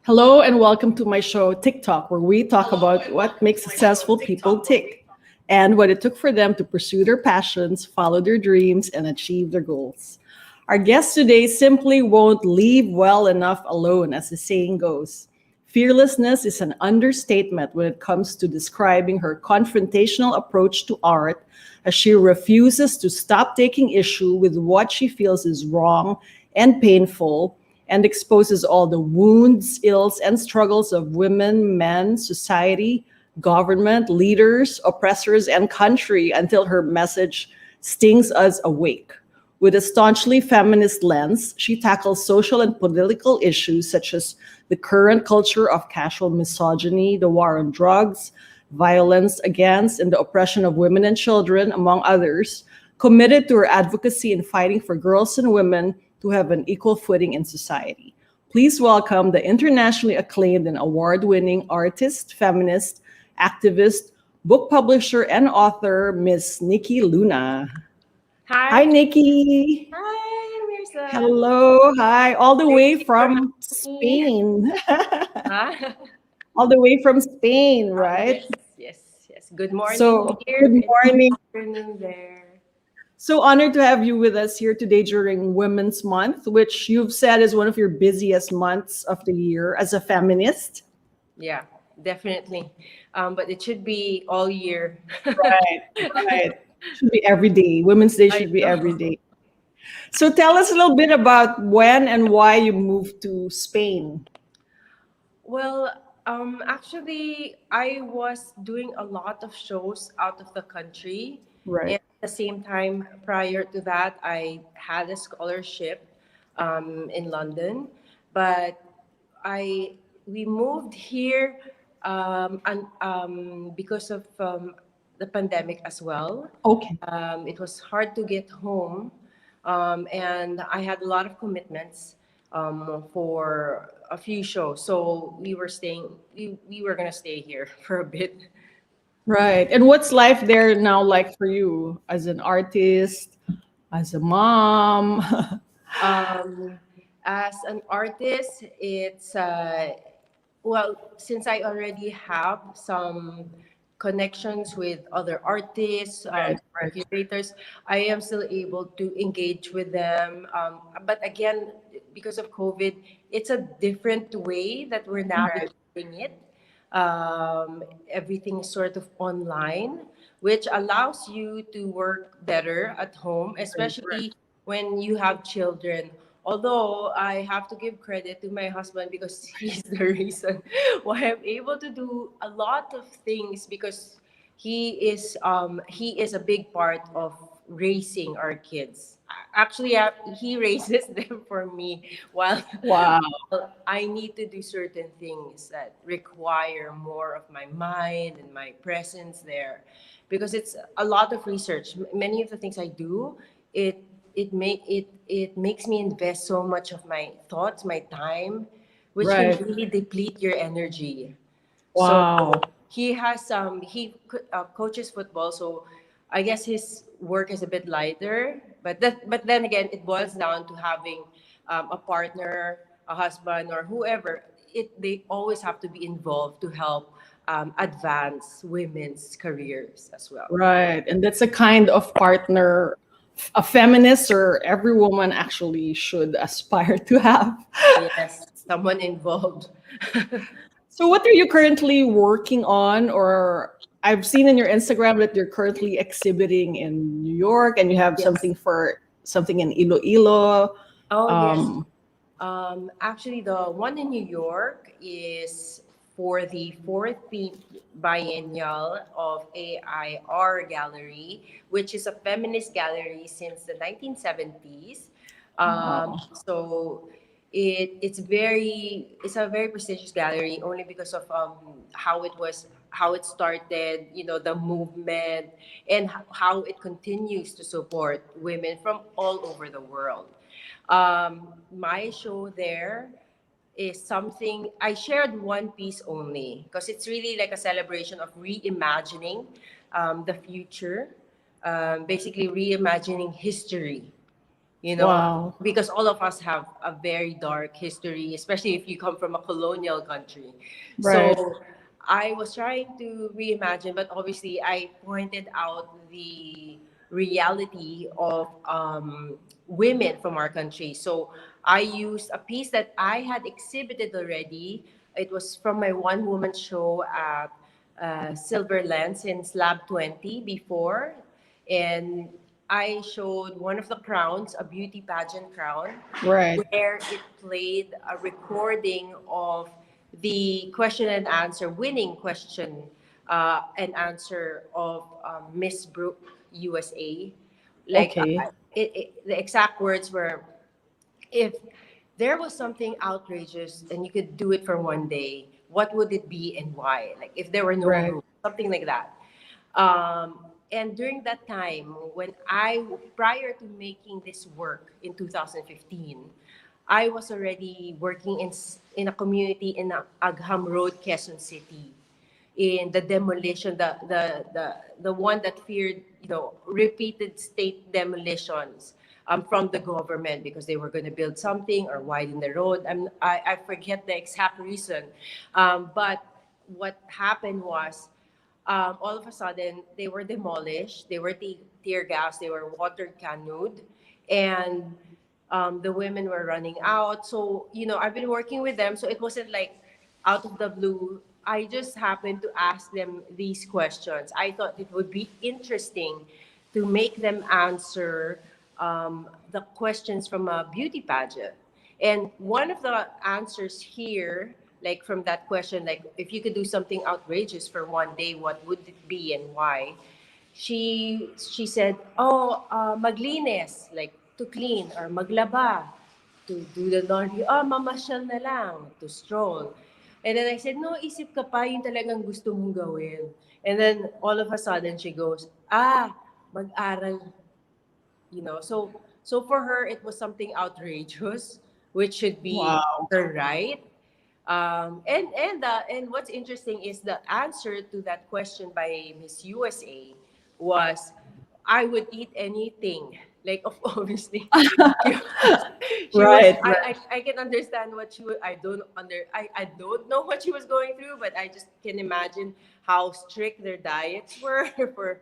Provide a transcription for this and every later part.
Hello and welcome to my show, TikTok, where we talk about what makes successful people tick and what it took for them to pursue their passions, follow their dreams, and achieve their goals. Our guest today simply won't leave well enough alone, as the saying goes. Fearlessness is an understatement when it comes to describing her confrontational approach to art, as she refuses to stop taking issue with what she feels is wrong and painful and exposes all the wounds, ills, and struggles of women, men, society, government, leaders, oppressors, and country until her message stings us awake. With a staunchly feminist lens, she tackles social and political issues such as the current culture of casual misogyny, the war on drugs, violence against, and the oppression of women and children, among others, committed to her advocacy in fighting for girls and women to have an equal footing in society. Please welcome the internationally acclaimed and award winning artist, feminist, activist, book publisher, and author, Miss Nikki Luna. Hi, Hi, Nikki. hi, Myrza. Hello. Hi. All the Thank way you for from having me. Spain. Huh? All the way from Spain, right? Yes, yes, yes. Good morning So, here good and morning. afternoon there. So honored to have you with us here today during Women's Month, which you've said is one of your busiest months of the year as a feminist. Yeah, definitely. But it should be all year. Right, right. Should be every day. Women's Day I should be every know. day. So tell us a little bit about when and why you moved to Spain. Well, actually, I was doing a lot of shows out of the country, Right. and at the same time, prior to that, I had a scholarship in London, but I we moved here because of the pandemic as well. Okay. It was hard to get home, and I had a lot of commitments for a few shows. So we were gonna stay here for a bit. Right. And what's life there now like for you as an artist, as a mom? Um, as an artist, it's well, since I already have some connections with other artists, Right, right. curators, I am still able to engage with them. But again, because of COVID, it's a different way that we're Right. navigating it. Everything is sort of online, which allows you to work better at home, Right, right. especially when you have children. Although I have to give credit to my husband because he's the reason why I'm able to do a lot of things because he is a big part of raising our kids. Actually, he raises them for me while Wow. I need to do certain things that require more of my mind and my presence there, because it's a lot of research. Many of the things I do, it it makes me invest so much of my thoughts, my time, which can Right. really deplete your energy. So Wow. coaches football, so I guess his work is a bit lighter. But then again, it boils down to having a partner, a husband, or whoever. They always have to be involved to help advance women's careers as well. Right. And that's a kind of partner a feminist or every woman actually should aspire to have. Yes, someone involved. So what are you currently working on, or I've seen in your Instagram that you're currently exhibiting in New York and you have Yes. something in Iloilo. Oh yes. Um, Actually, the one in New York is for the biennial of AIR Gallery, which is a feminist gallery since the 1970s. wow. So it's a very prestigious gallery only because of how it started, the movement, and how it continues to support women from all over the world. My show there is something I shared one piece only because it's really like a celebration of reimagining the future, basically reimagining history. you know, Wow. because all of us have a very dark history, especially if you come from a colonial country. Right. So I was trying to reimagine, but obviously I pointed out the reality of women from our country. So I used a piece that I had exhibited already. It was from my one woman show at Silver Lens in Slab 20 before. And I showed one of the crowns, a beauty pageant crown, Right. where it played a recording of the question and answer, winning question and answer of Miss Brooke USA. Like Okay. the exact words were, if there was something outrageous and you could do it for one day, what would it be and why? Like if there were no Right. rules, something like that. And during that time, when prior to making this work in 2015, I was already working in a community in Agham Road, Quezon City, in the demolition, the one that feared, repeated state demolitions from the government because they were going to build something or widen the road. I forget the exact reason, but what happened was, all of a sudden they were demolished. They were tear gas. They were water canoed, and the women were running out. So I've been working with them. So it wasn't like out of the blue. I just happened to ask them these questions. I thought it would be interesting to make them answer the questions from a beauty pageant. And one of the answers here, like from that question, like if you could do something outrageous for one day, what would it be and why? She said, "Oh, maglinis, like to clean, or maglaba, to do the laundry. Oh, mamasyal na lang, to stroll." And then I said, "No, isip ka pa, yun talagang gusto mong gawin." And then all of a sudden she goes, mag-aral. So for her it was something outrageous, which should be Wow. her right. And what's interesting is the answer to that question by Miss USA was, I would eat anything. Like, obviously, she, she was. Right. Right. I can understand what she was. I don't know what she was going through, but I just can imagine how strict their diets were for.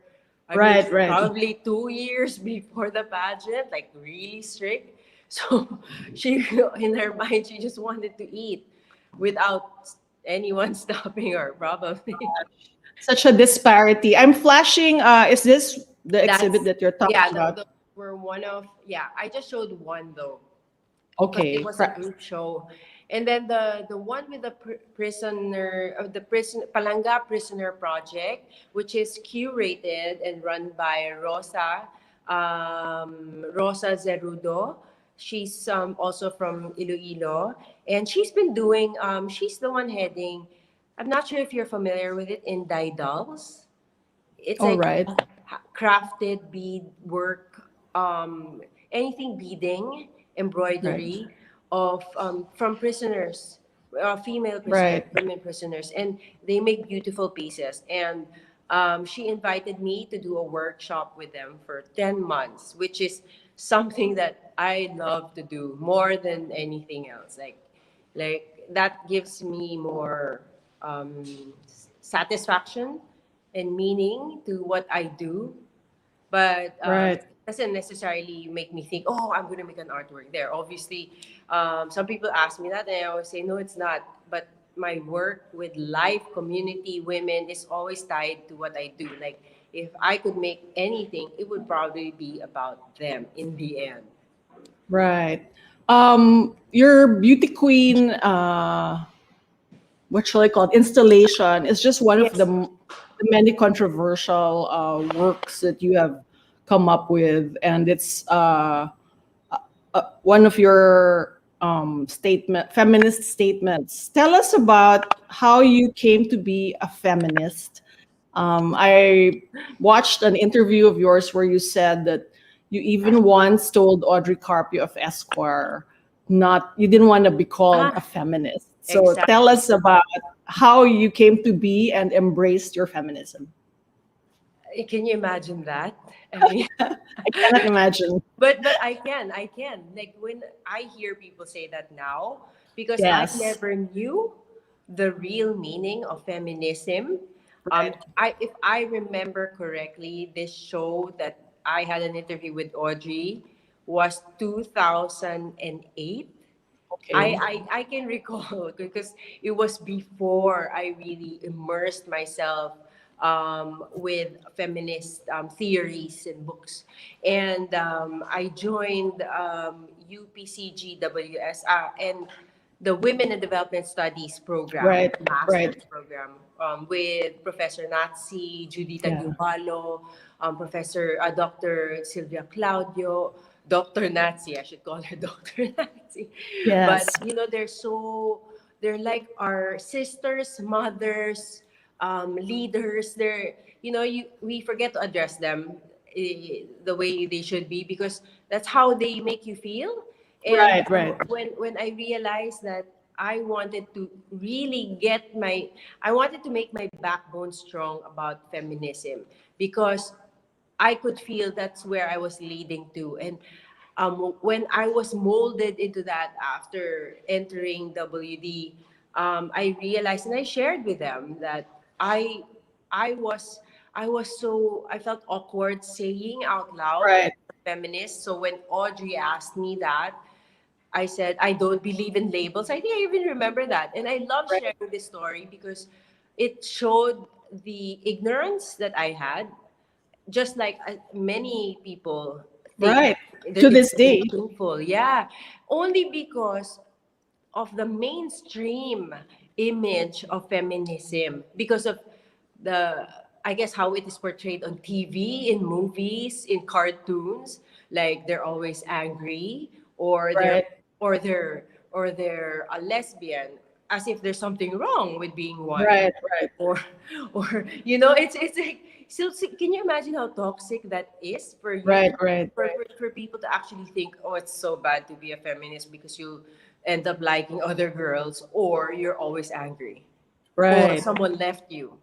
I mean, Right. Right. probably 2 years before the pageant, like really strict. So she, in her mind, she just wanted to eat without anyone stopping her, probably. Such a disparity. I'm flashing. Is this the exhibit That's, that you're talking yeah, about? those were one of, yeah, I just showed one though, because it Okay. was a group show. And then the one with the prisoner of the prison Palanga Prisoner Project, which is curated and run by Rosa Zerudo. She's also from Iloilo, and she's been doing. She's the one heading. I'm not sure if you're familiar with it, in Dolls. It's All like right. crafted bead work, anything beading, Right. embroidery of from prisoners, female prisoners, Right. women prisoners, and they make beautiful pieces. And she invited me to do a workshop with them for 10 months, which is something that I love to do more than anything else. Like that gives me more um, satisfaction and meaning to what I do, but Right. it doesn't necessarily make me think, oh, I'm going to make an artwork there. Obviously, some people ask me that, and I always say, no, it's not. But my work with life, community, women is always tied to what I do. Like, if I could make anything, it would probably be about them in the end. Right. Your beauty queen, what shall I call it, installation is just one of Yes. the many controversial works that you have come up with, and it's one of your feminist statements. Tell us about how you came to be a feminist. I watched an interview of yours where you said that you even once told Audrey Carpio of Esquire not you didn't want to be called a Ah, feminist. So tell exactly. us about how you came to be and embraced your feminism. Can you imagine that? I mean, I cannot imagine. but I can. Like when I hear people say that now, because I Yes. never knew the real meaning of feminism. Right. If I remember correctly, this show that I had an interview with Audrey was 2008. Okay. I can recall because it was before I really immersed myself with feminist theories and books. And I joined UPCGWS and the Women in Development Studies program, Right. master's Right. program, with Professor Natsi, Judita Yeah. Giumbalo, Professor Dr. Sylvia Claudio, Dr. Nazi, I should call her Dr. Nazi. But Yes. they're like our sisters, mothers, leaders. We forget to address them the way they should be because that's how they make you feel. And Right. Right. when I realized that I wanted to really I wanted to make my backbone strong about feminism because I could feel that's where I was leading to. And when I was molded into that after entering WD, I realized and I shared with them that I I was I felt awkward saying out loud that Right. I'm a feminist. So when Audrey asked me that, I said I don't believe in labels. I think I even remember that, and I love Right. sharing this story because it showed the ignorance that I had just like many people think Right. that To it's this very day. painful. Yeah, only because of the mainstream image of feminism, because of the I guess how it is portrayed on TV, in movies, in cartoons. Like they're always angry, or Right. they're a lesbian, as if there's something wrong with being one, Right. Right. or it's like, so can you imagine how toxic that is for Right. you, Right. for people to actually think, oh, it's so bad to be a feminist because you end up liking other girls, or you're always angry, or Right. someone left you,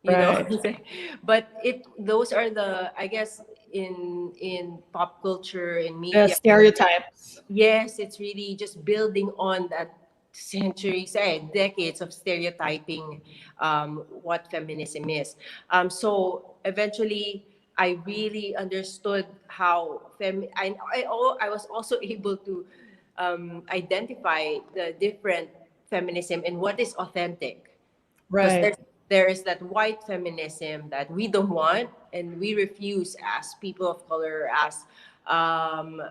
you know. Right. But it those are the, I guess, in pop culture, in The media. stereotypes. Yes, it's really just building on that centuries, decades of stereotyping what feminism is. So eventually, I really understood how I was also able to identify the different feminism and what is authentic, because Right. there is that white feminism that we don't want and we refuse as people of color, as um,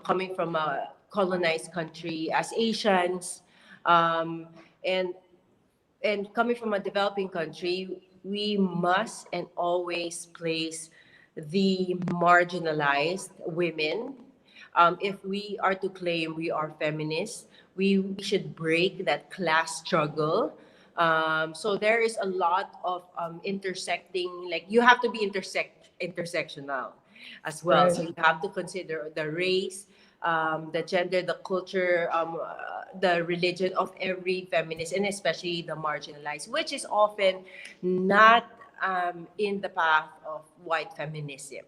coming from a colonized country, as Asians, um, and coming from a developing country, we must and always place the marginalized women. If we are to claim we are feminists, we should break that class struggle. So there is a lot of intersecting, like you have to be intersectional as well. Right. So you have to consider the race, the gender, the culture, the religion of every feminist, and especially the marginalized, which is often not in the path of white feminism.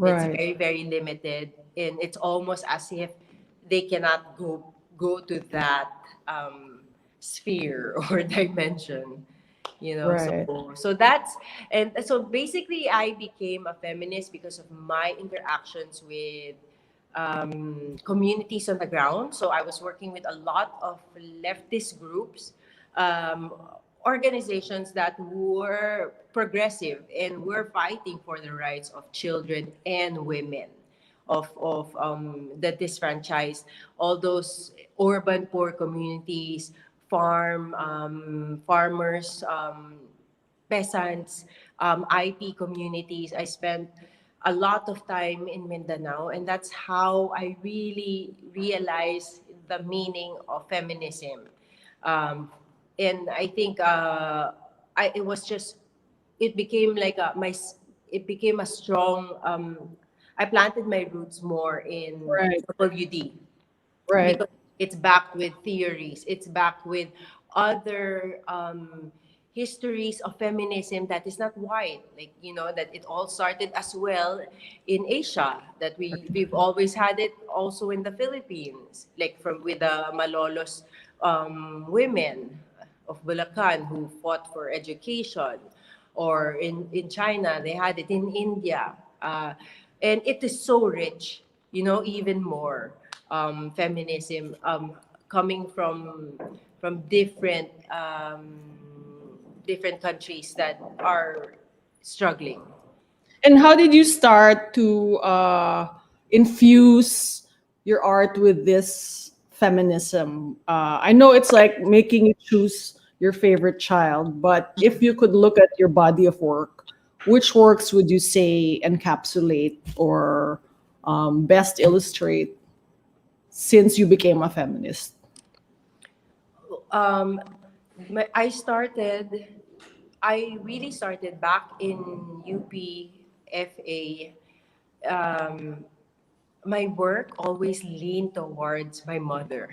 It's Right. very, very limited, and it's almost as if they cannot go to that sphere or dimension. Right. So that's, and so basically I became a feminist because of my interactions with communities on the ground. So I was working with a lot of leftist groups, um, organizations that were progressive and were fighting for the rights of children and women, of the disfranchised, all those urban poor communities, farmers, peasants, IP communities. I spent a lot of time in Mindanao, and that's how I really realized the meaning of feminism. And I think it was just, it became like it became a strong. I planted my roots more in Right. WD Right. because it's backed with theories. It's backed with other histories of feminism that is not white, like, that it all started as well in Asia, that we've always had it also in the Philippines, like from with the Malolos women of Bulacan who fought for education, or in China they had it in India, and it is so rich, even more feminism coming from different countries that are struggling. And how did you start to infuse your art with this feminism? I know it's like making you choose your favorite child, but if you could look at your body of work, which works would you say encapsulate or best illustrate since you became a feminist? Um, I started. I really started back in UPFA. Um, my work always leaned towards my mother.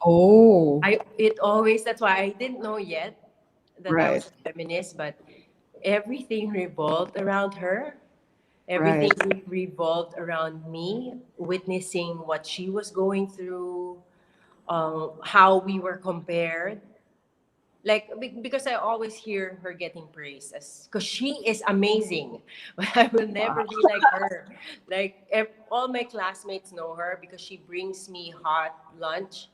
Oh, It always, that's why I didn't know yet that I right, was a feminist, but everything revolved around her. right, Everything revolved around me, witnessing what she was going through, how we were compared. Like, because I always hear her getting praised as because she is amazing, but I will never be like her. Like, all my classmates know her because she brings me hot lunch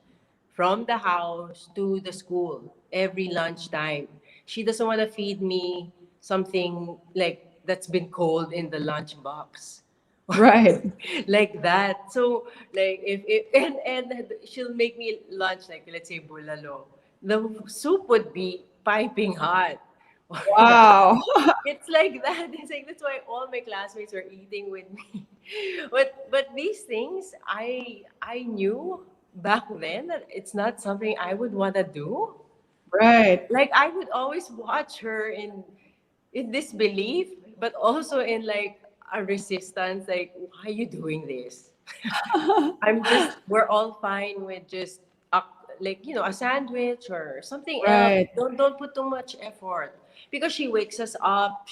from the house to the school every lunchtime. She doesn't want to feed me something like that's been cold in the lunch box. right, Like that. So, like, if and she'll make me lunch, like, let's say bulalo. The soup would be piping hot. wow, It's like that. It's like that's why all my classmates were eating with me. But these things I knew back then that it's not something I would want to do. right. Like, I would always watch her in disbelief, but also in like a resistance. Like, why are you doing this? We're all fine with just a, like, a sandwich or something else. Right, Don't put too much effort because she wakes us up.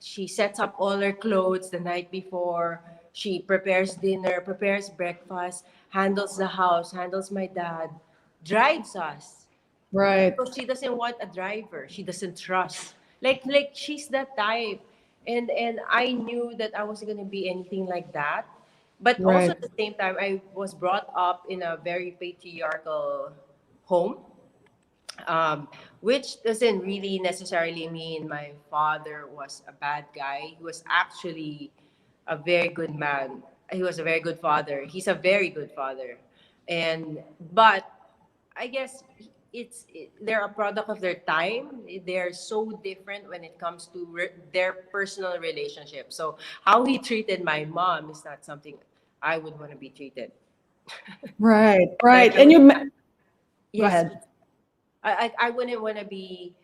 She sets up all her clothes the night before. She prepares dinner, prepares breakfast, handles the house, handles my dad, drives us. right, So she doesn't want a driver. She doesn't trust. Like she's that type. And I knew that I wasn't gonna be anything like that. But also right. at the same time, I was brought up in a very patriarchal home, um, which doesn't really necessarily mean my father was a bad guy. He was actually a very good man. He was a very good father. He's a very good father, and but I guess they're a product of their time. They're so different when it comes to their personal relationship. So how he treated my mom is not something I would want to be treated. Right, Like, right. I And would, you go yes, ahead. I wouldn't want to be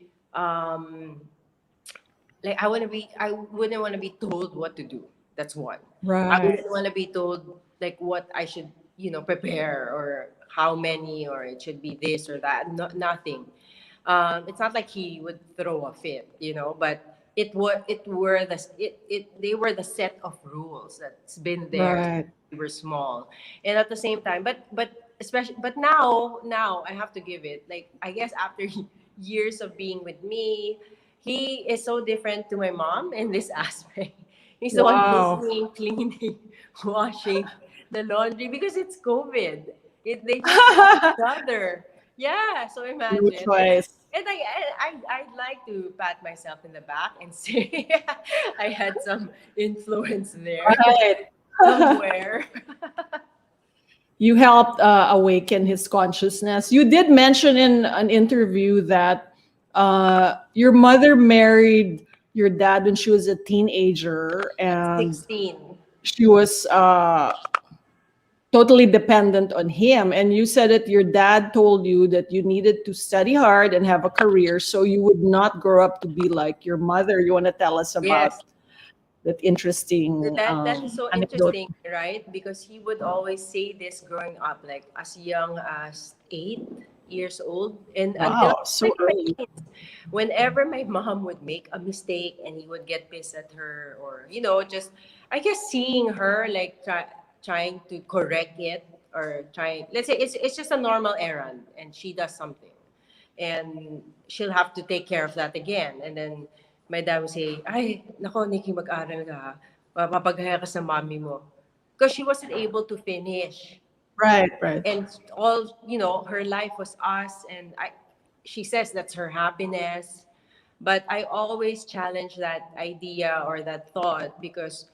like I wouldn't want to be told what to do. That's one. I Right, wouldn't want to be told like what I should, prepare, or how many, or it should be this or that. No, nothing. It's not like he would throw a fit, but they were the set of rules that's been there since right, we were small. And at the same time, but especially, but now I have to give it, like, I guess after years of being with me, he is so different to my mom in this aspect. He's the one wow. cooking, cleaning, washing the laundry because it's COVID. They just have each other. Yeah, so No imagine. choice. And I'd like to pat myself in the back and say I had some influence there Right. somewhere. You helped awaken his consciousness. You did mention in an interview that your mother married your dad when she was a teenager, At and 16. she was totally dependent on him. And you said that your dad told you that you needed to study hard and have a career so you would not grow up to be like your mother. You want to tell us Yes. about that interesting That is so anecdote? interesting, right? Because he would always say this growing up, like as young as 8. years old, and until Wow, so early. whenever my mom would make a mistake and he would get pissed at her, or just I guess seeing her like trying to correct it, or trying, let's say it's just a normal errand and she does something, and she'll have to take care of that again, and then my dad would say, ay nako Nikki, mag-aral ka ha, mapapagaya ka sa mommy mo, because she wasn't able to finish. Right, right. And all, her life was us, and she says that's her happiness. But I always challenge that idea or that thought, because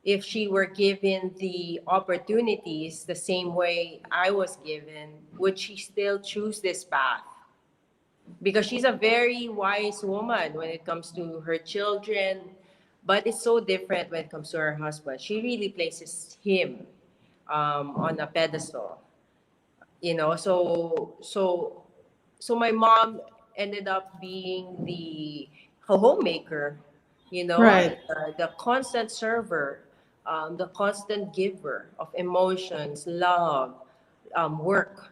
if she were given the opportunities the same way I was given, would she still choose this path? Because she's a very wise woman when it comes to her children, but it's so different when it comes to her husband. She really places him on a pedestal, so my mom ended up being the homemaker, Right, the constant server, the constant giver of emotions, love, work,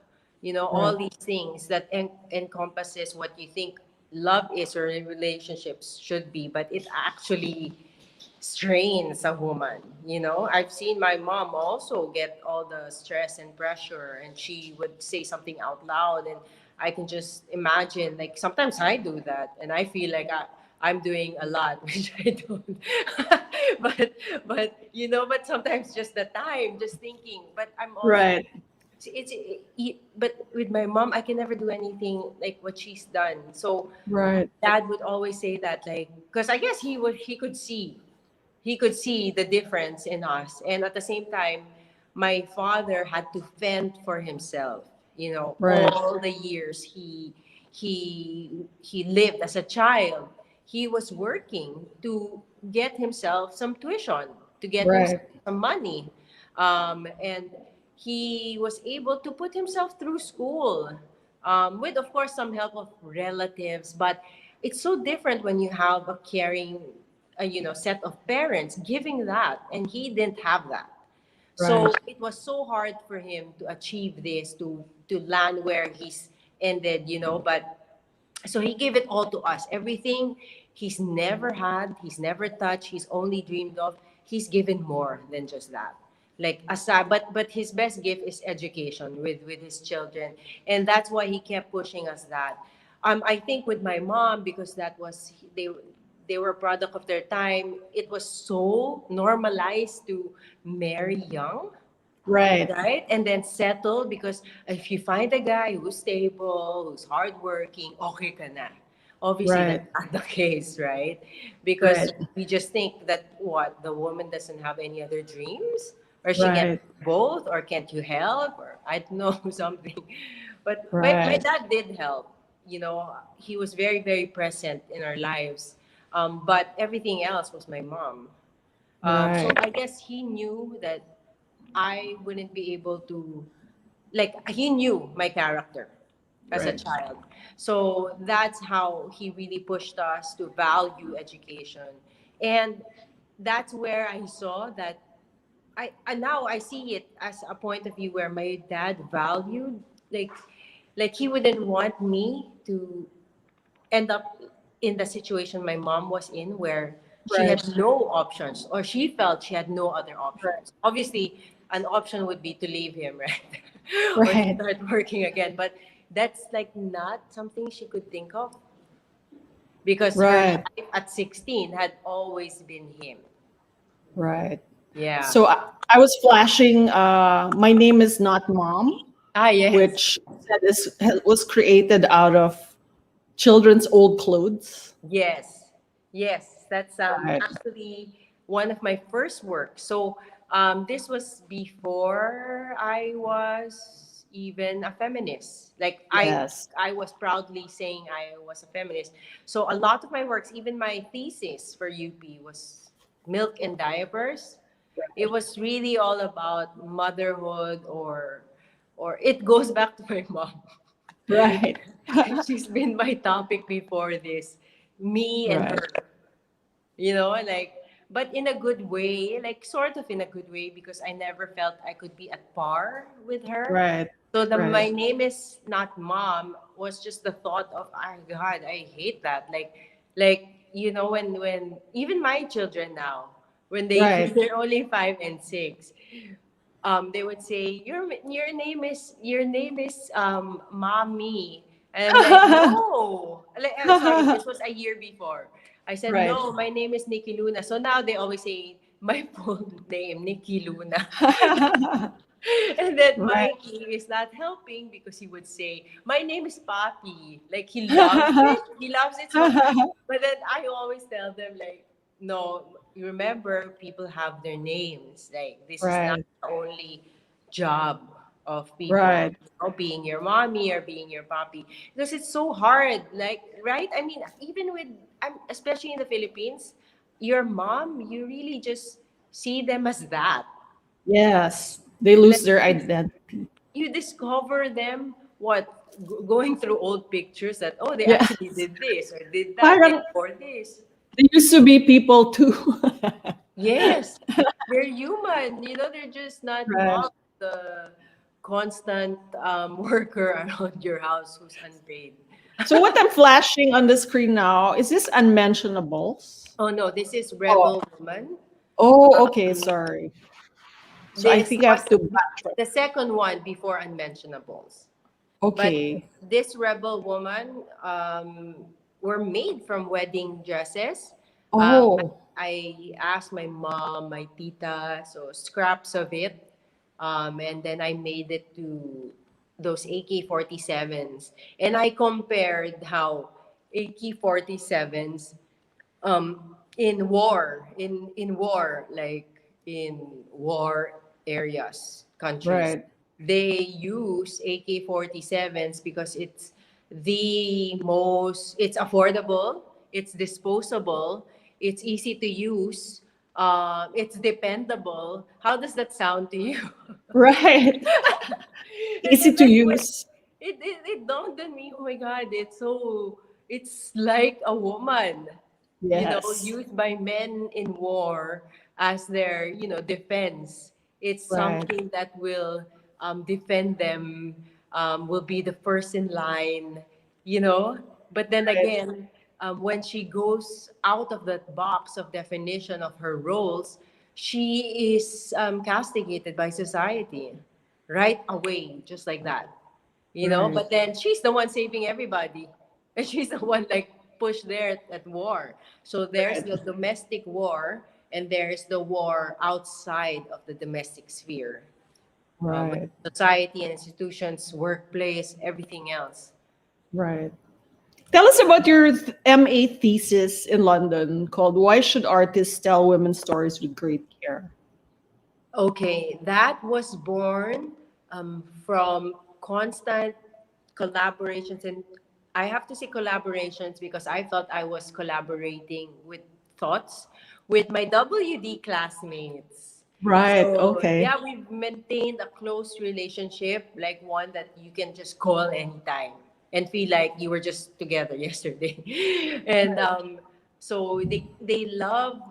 all right, these things that encompasses what you think love is, or relationships should be, but it actually strains a woman. I've seen my mom also get all the stress and pressure, and she would say something out loud, and I can just imagine, like, sometimes I do that and I feel like I'm doing a lot, which I don't. but but sometimes just the time, just thinking, but I'm also, right, but with my mom I can never do anything like what she's done. So right, dad would always say that, like, because I guess he could see the difference in us, and at the same time my father had to fend for himself, right, all the years he lived as a child. He was working to get himself some tuition, to get himself right, some money, and he was able to put himself through school, with of course some help of relatives. But it's so different when you have a caring, set of parents giving that, and he didn't have that. So right, it was so hard for him to achieve this, to land where he's ended, but so he gave it all to us. Everything he's never had, he's never touched, he's only dreamed of, he's given more than just that. Like aside, but his best gift is education with his children, and that's why he kept pushing us that. I think with my mom, because that was they were a product of their time. It was so normalized to marry young, right, right? And then settle, because if you find a guy who's stable, who's hardworking, okay ka na. Obviously, right, that's not the case, right? Because right, we just think that what, the woman doesn't have any other dreams, or she can't right, do both, or can't you help, or I don't know something. But my right, dad did help. He was very very present in our lives, but everything else was my mom. So right, I guess he knew that I wouldn't be able to, like, he knew my character as a right, child. So that's how he really pushed us to value education. And that's where I saw that and now I see it as a point of view where my dad valued, like he wouldn't want me to end up in the situation my mom was in, where she right, had no options, or she felt she had no other right, options. Obviously, an option would be to leave him, right? Or to right, start working again. But that's like not something she could think of, because her right, life at 16 had always been him. right. Yeah. So I was flashing, My Name Is Not Mom, Ah, yes. which was created out of children's old clothes. Yes, yes, that's Right. actually one of my first works. So this was before I was even a feminist. Like Yes. I was proudly saying I was a feminist. So a lot of my works, even my thesis for UP, was milk and diapers. It was really all about motherhood, or it goes back to my mom. Right. She's been my topic before this. Me and Right. her, like, but in a good way, like sort of in a good way, because I never felt I could be at par with her. Right. So the Right. my name is not mom was just the thought of, oh God, I hate that. When even my children now, when they Right. they're only 5 and 6, they would say your name is mommy, and I'm like, no, sorry, this was a year before. I said, Right. no, my name is Nikki Luna. So now they always say my full name, Nikki Luna. And then Right. Mikey is not helping because he would say, my name is Papi. Like, he loves it. He loves it so. But then I always tell them, like, no, you remember, people have their names. Like, this is not Right. the only job of people, Right. being your mommy or being your papi. Because it's so hard. Like, right? I mean, even with, especially in the Philippines, your mom, you really just see them as that. Yes. They lose their identity. You discover them going through old pictures that, oh, they Yeah. actually did this or did that, they Parang wore this. they used to be people too. Yes, they're human, they're just not Right. mom, the constant worker around your house who's unpaid. So what I'm flashing on the screen now, is this unmentionables? Oh no, this is Oh, Rebel Woman. oh, okay, sorry. So I This think I was have to backtrack. the second one before Unmentionables. But Okay. this Rebel Woman were made from wedding dresses. Um, Oh, I asked my mom, my tita, so scraps of it, and then I made it to those AK-47s, and I compared how AK-47s in war, like in war areas, countries, right, they use AK-47s because it's affordable, it's disposable, it's easy to use, it's dependable. How does that sound to you? right. And Easy then to that's when use. it dawned on me, oh my God, it's like a woman, Yes. used by men in war as their, defense. It's Right, something that will defend them, will be the first in line, you know. But then right, again, when she goes out of that box of definition of her roles, she is castigated by society right away, just like that, right, But then she's the one saving everybody, and she's the one like pushed there at war. So there's right, the domestic war, and there's the war outside of the domestic sphere, with right, society and institutions, workplace, everything else. right. Tell us about your MA thesis in London called "Why Should Artists Tell Women's Stories with Great Care?" Okay, that was born from constant collaborations, and I have to say collaborations because I thought I was collaborating with thoughts with my WD classmates. Right. So Okay. yeah, we've maintained a close relationship, like one that you can just call anytime and feel like you were just together yesterday. And so they love,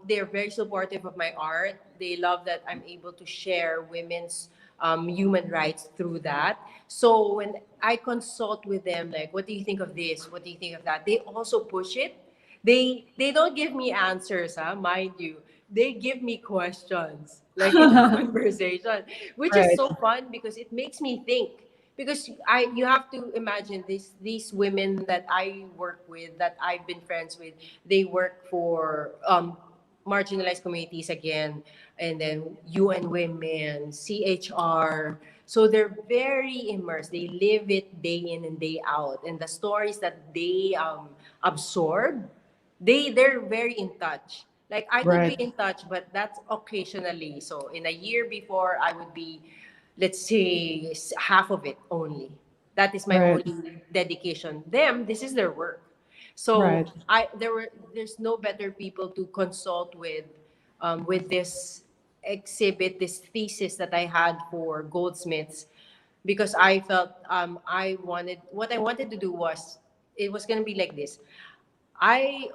they're very supportive of my art. They love that I'm able to share women's human rights through that. So when I consult with them, like, what do you think of this, what do you think of that, they also push it. They don't give me answers, mind you, they give me questions, like in a conversation, which is Right. so fun because it makes me think. Because you have to imagine these women that I work with, that I've been friends with, they work for marginalized communities again, and then UN Women, CHR. So they're very immersed. They live it day in and day out, and the stories that they absorb, they're very in touch. Like, I could be Right. in touch, but that's occasionally. So in a year before, I would be, let's say, half of it only. That is my Right. only dedication. Them, this is their work. So Right. there's no better people to consult with this exhibit, this thesis that I had for Goldsmiths, because I felt what I wanted to do was, it was gonna be like this. I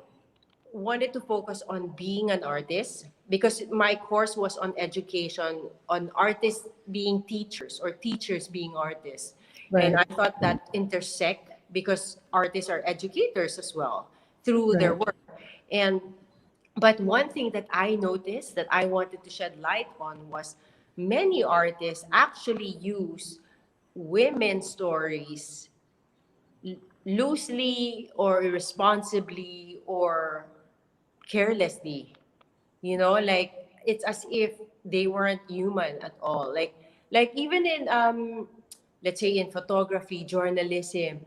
wanted to focus on being an artist because my course was on education, on artists being teachers or teachers being artists. And Right. I thought that intersect because artists are educators as well through their Right. work. And but one thing that I noticed that I wanted to shed light on was many artists actually use women's stories loosely or irresponsibly or carelessly, like it's as if they weren't human at all, like even in let's say in photography, journalism,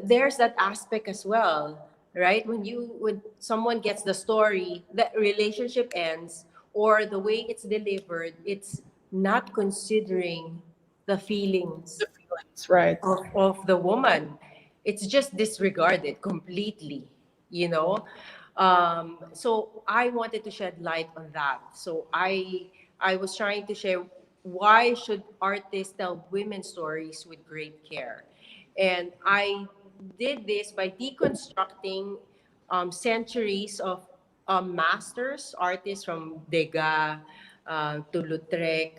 there's that aspect as well, right? When someone gets the story, the relationship ends, or the way it's delivered, it's not considering the feelings The feelings. Right. of the woman. It's just disregarded completely, you know. So I wanted to shed light on that. So I was trying to share why should artists tell women's stories with great care, and I did this by deconstructing centuries of masters, artists from Degas to Lautrec,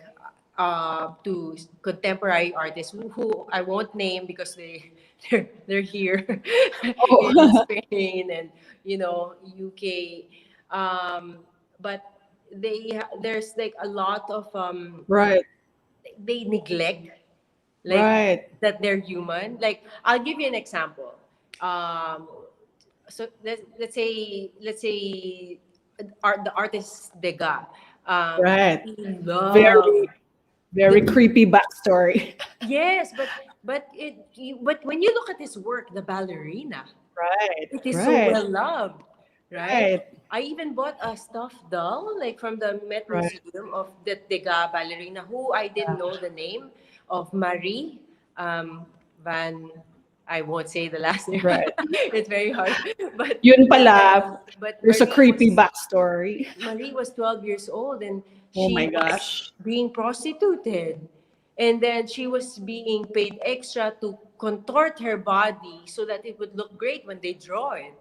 to contemporary artists who I won't name because they're here in Oh, Spain and UK, but there's like a lot of right. they neglect like Right. that they're human. Like I'll give you an example. Um, so let's say the artist Degas. Right. He loved Very, very the creepy backstory. yes, but when you look at his work, the ballerina, Right. it is so Right. well loved, right? Right. I even bought a stuffed doll, like from the Met Right. Museum of the Degas ballerina, who I didn't know the name of Marie um, Van. I won't say the last name. Right. It's very hard. But Yun but pala, but there's a creepy backstory. Marie was 12 years old and Oh she my was gosh. being prostituted. And then she was being paid extra to contort her body so that it would look great when they draw it,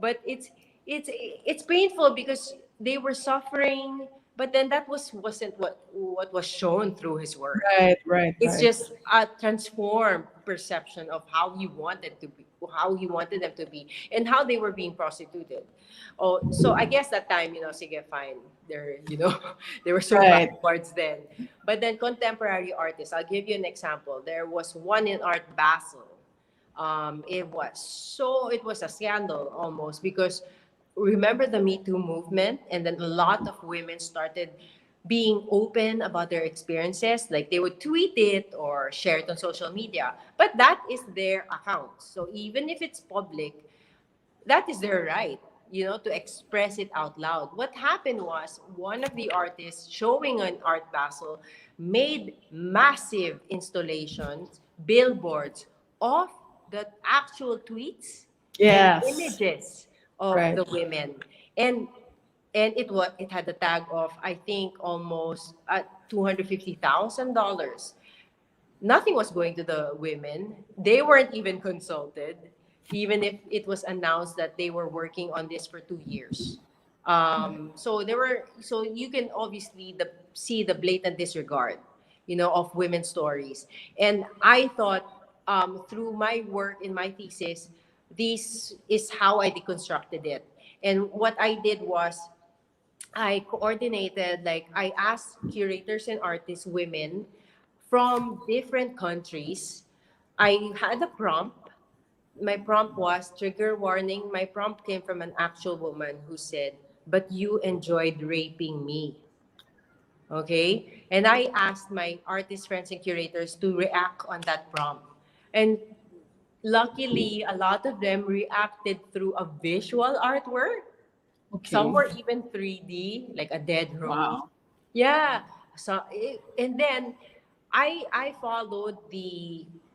but it's painful because they were suffering, but then that wasn't what was shown through his work. Right. Right. It's Right. just a transformed perception of how he wanted them to be, and how they were being prostituted. Oh, so I guess that time, sige, fine. They were so Right. backwards then. But then contemporary artists, I'll give you an example. There was one in Art Basel. It was a scandal almost because remember the Me Too movement, and then a lot of women started being open about their experiences, like they would tweet it or share it on social media, but that is their account. So even if it's public, that is their right, to express it out loud. What happened was one of the artists showing on Art Basel made massive installations, billboards of the actual tweets and Yes. images of Right. the women. And it had a tag of, I think, almost $250,000. Nothing was going to the women. They weren't even consulted, even if it was announced that they were working on this for 2 years. So you can obviously see the blatant disregard, of women's stories. And I thought, through my work in my thesis, this is how I deconstructed it. And what I did was I coordinated, like I asked curators and artists, women from different countries. I had a prompt. My prompt was trigger warning. My prompt came from an actual woman who said, "But you enjoyed raping me." Okay? And I asked my artist friends and curators to react on that prompt. And luckily, a lot of them reacted through a visual artwork. Some Okay. were even 3D, like a dead rose. Wow. Yeah. And then I followed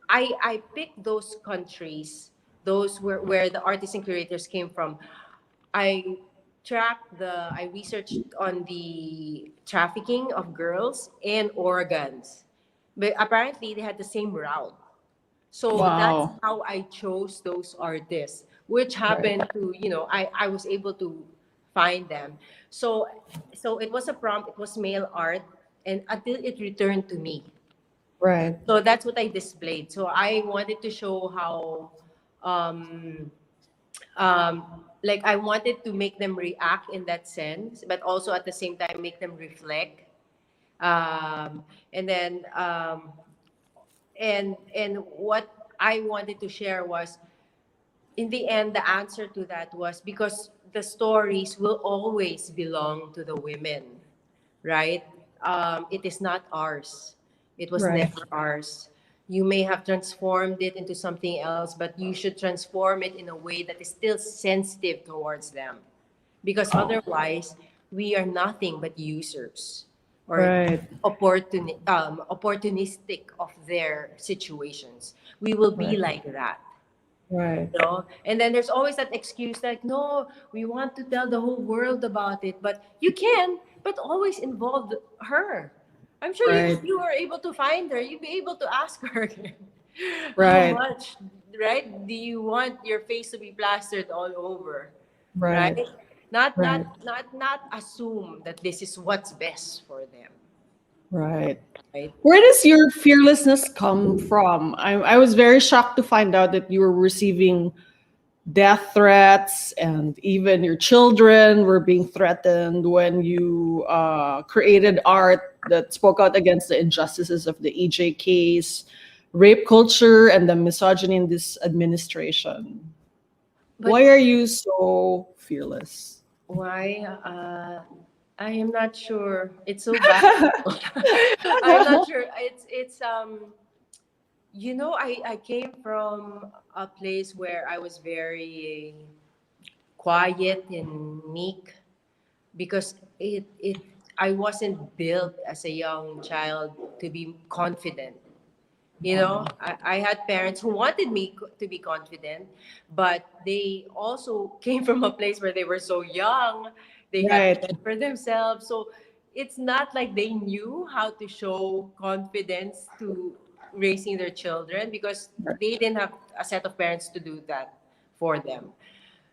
I picked those countries, those where the artists and curators came from. I I researched on the trafficking of girls and organs. But apparently they had the same route. So that's Wow. how I chose those artists. which Right. happened to, I was able to find them. So it was a prompt, it was mail art, and until it returned to me. Right. So that's what I displayed. So I wanted to show how, um, like I wanted to make them react in that sense, but also at the same time make them reflect. And then and what I wanted to share was, in the end, the answer to that was because the stories will always belong to the women, right? It is not ours. It was Right. never ours. You may have transformed it into something else, but you should transform it in a way that is still sensitive towards them. Because otherwise, we are nothing but users or Right. opportunistic of their situations. We will be Right. like that. Right. And then there's always that excuse like, no, we want to tell the whole world about it, but you can, but always involve her. I'm sure if Right. you were able to find her, you'd be able to ask her again. How Right. much, right? Do you want your face to be plastered all over, right? Right. Right. Not assume that this is what's best for them, Right. right? Where does your fearlessness come from? I was very shocked to find out that you were receiving death threats, and even your children were being threatened when you created art that spoke out against the injustices of the EJ case, rape culture, and the misogyny in this administration. But Why are you so fearless? why? I am not sure. It's so bad. I'm not sure. I came from a place where I was very quiet and meek because it I wasn't built as a young child to be confident. I had parents who wanted me to be confident, but they also came from a place where they were so young, they had to Right. fend for themselves. So it's not like they knew how to show confidence to raising their children because they didn't have a set of parents to do that for them.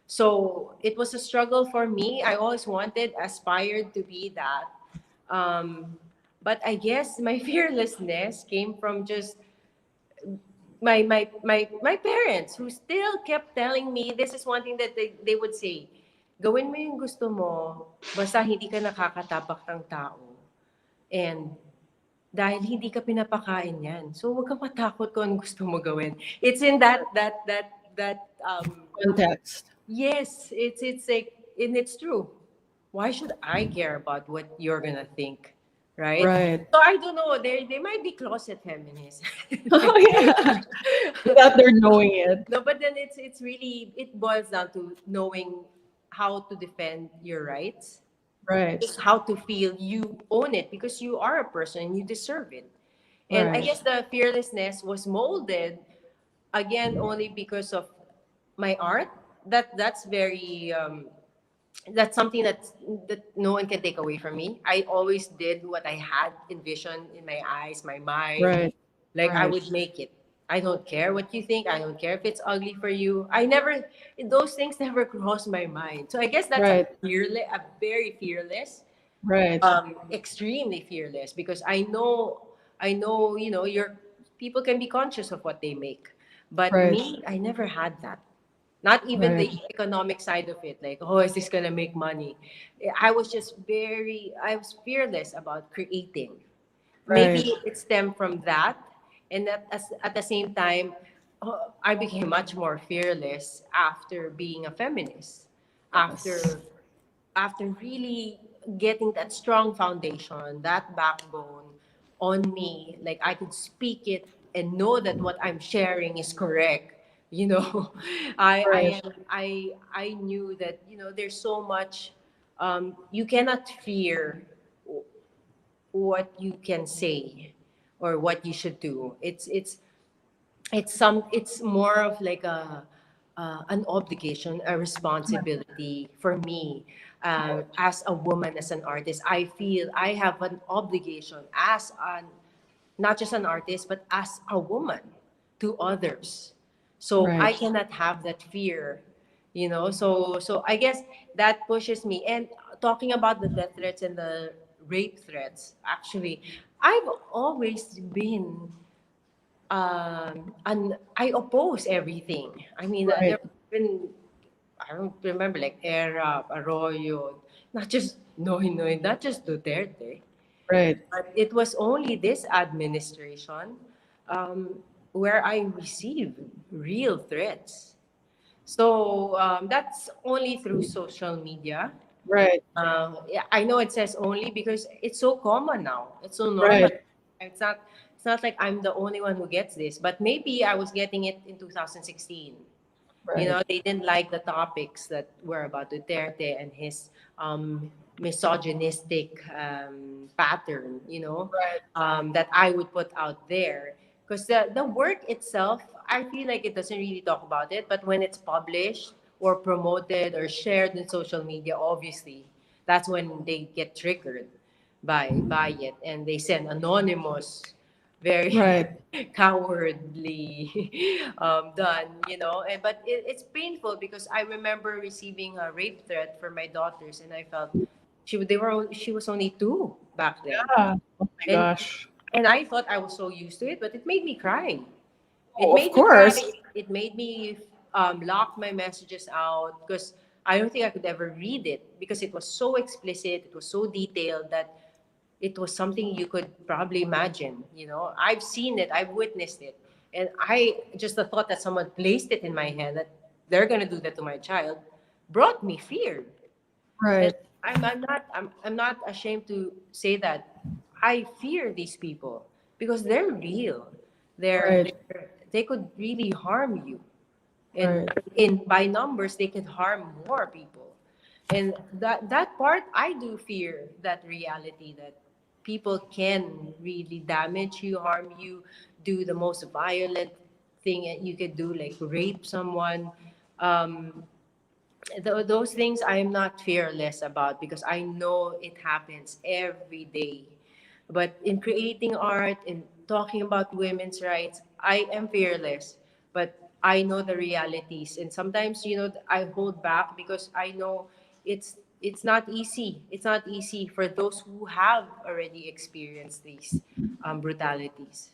So it was a struggle for me. I always wanted, aspired to be that. Um, but I guess my fearlessness came from just my parents who still kept telling me, this is one thing that they would say, gawin mo yung gusto mo, basta hindi ka nakakatapak ng tao. And dahil hindi ka pinapakain yan. So huwag kang matakot kung anong gusto mo gawin. It's in that Context. yes, it's like, and it's true. Why should I care about what you're gonna think, right? Right. So I don't know. They might be closet feminists. Oh yeah. Without their knowing it. No, but then it's really, it boils down to knowing how to defend your rights. Right. Just how to feel you own it because you are a person and you deserve it. And I Right. guess the fearlessness was molded again only because of my art. That's very that's something that no one can take away from me. I always did what I had envisioned in my eyes, my mind. Right. Like I Right. would make it. I don't care what you think. I don't care if it's ugly for you. I never, those things never crossed my mind. So I guess that's Right. a very fearless, Right. extremely fearless because I know, your people can be conscious of what they make. But Right. me, I never had that. Not even Right. the economic side of it, like, oh, is this gonna make money? I was fearless about creating. Right. Maybe it stemmed from that, and at the same time, I became much more fearless after being a feminist. Yes. After really getting that strong foundation, that backbone on me, like I could speak it and know that what I'm sharing is correct. You know, Right. I knew that there's so much. You cannot fear what you can say or what you should do. It's more of like an obligation, a responsibility for me, as a woman, as an artist. I feel I have an obligation as an not just an artist but as a woman to others. So I Right. cannot have that fear. So I guess that pushes me. And talking about the death threats and the rape threats, actually, I've always been and I oppose everything. I mean, there Right. have been, I don't remember, like Era, Arroyo, not just Noy, not just Duterte, Right. but it was only this administration um, where I received real threats. So that's only through social media. Right. Yeah, I know it says only because it's so common now. It's so normal. Right. It's not. It's not like I'm the only one who gets this. But maybe I was getting it in 2016. Right. They didn't like the topics that were about Duterte and his misogynistic pattern. Right. That I would put out there because the work itself, I feel like it doesn't really talk about it. But when it's published or promoted or shared in social media, obviously that's when they get triggered by it, and they send anonymous, very Right. cowardly done. But it's painful because I remember receiving a rape threat for my daughters, and I felt she was only 2 back then, Yeah. Oh my and gosh. and I thought I was so used to it, but it made me cry. It Oh, of made me cry. course. It made me lock my messages out because I don't think I could ever read it because it was so explicit. It was so detailed that it was something you could probably imagine. I've seen it. I've witnessed it, and I just the thought that someone placed it in my hand that they're gonna do that to my child brought me fear. And Right. I'm not ashamed to say that I fear these people because they're real. Right. They could really harm you, and Right. in by numbers they could harm more people. And that part, I do fear that reality that people can really damage you, harm you, do the most violent thing that you could do, like rape someone. um, those things I am not fearless about because I know it happens every day. But in creating art and talking about women's rights, I am fearless. But I know the realities, and sometimes I hold back because I know it's not easy. It's not easy for those who have already experienced these brutalities.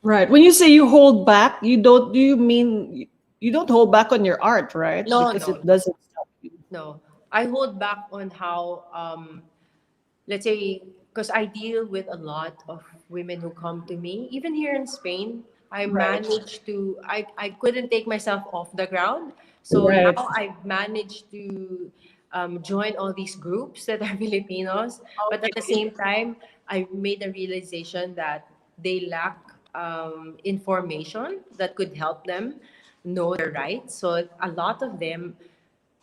Right. When you say you hold back, you don't. Do you mean you don't hold back on your art, right? No, Because no, it doesn't stop you. no. I hold back on how let's say, because I deal with a lot of women who come to me, even here in Spain. Right. I couldn't take myself off the ground. So now Right. I've managed to join all these groups that are Filipinos. But at the Okay. same time, I made a realization that they lack information that could help them know their rights. So a lot of them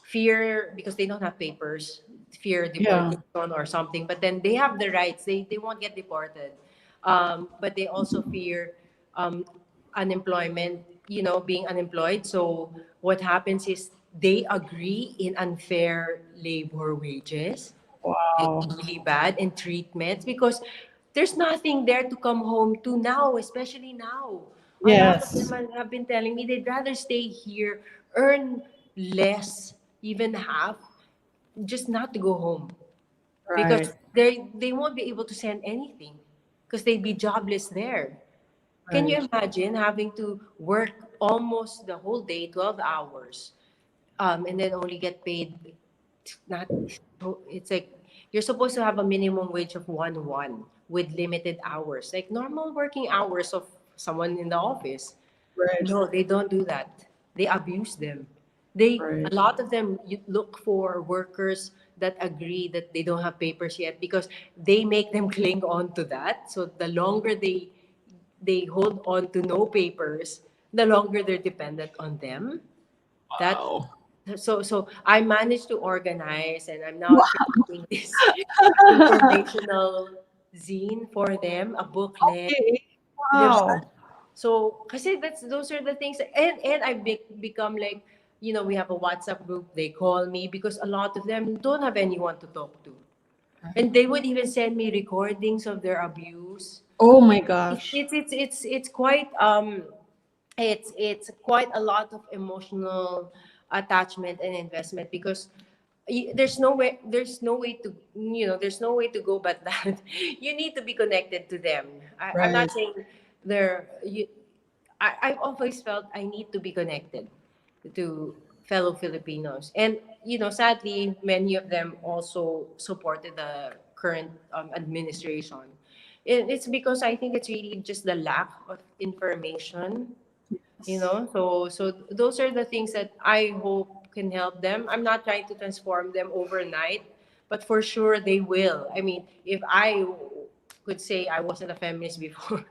fear because they don't have papers, fear Yeah. deportation or something, but then they have the rights, they won't get deported. But they also fear um, unemployment, being unemployed. So what happens is they agree in unfair labor wages. It's Wow. really bad, and treatments because there's nothing there to come home to now, especially now. A lot of them Yes. have been telling me they'd rather stay here, earn less, even half, just not to go home Right. because they won't be able to send anything because they'd be jobless there. Can you Right. imagine having to work almost the whole day, 12 hours, and then only get paid not it's like you're supposed to have a minimum wage of 1 with limited hours, like normal working hours of someone in the office. Right. No, they don't do that. They abuse them. A Right. lot of them, you look for workers that agree that they don't have papers yet because they make them cling on to that. So the longer they hold on to no papers, the longer they're dependent on them. That Wow. so I managed to organize, and I'm now Wow. creating this informational zine for them, a booklet. Okay. Diba? Wow. So, kasi those are the things, and become like, we have a WhatsApp group. They call me because a lot of them don't have anyone to talk to, and they would even send me recordings of their abuse. Oh my It, gosh. it's quite it's quite a lot of emotional attachment and investment, because there's no way to, there's no way to go but that. You need to be connected to them. I'm not Right. saying they're you, I've always felt I need to be connected to fellow Filipinos. And, sadly, many of them also supported the current administration. It's because I think it's really just the lack of information, so those are the things that I hope can help them. I'm not trying to transform them overnight, but for sure they will. I mean, if I could say I wasn't a feminist before,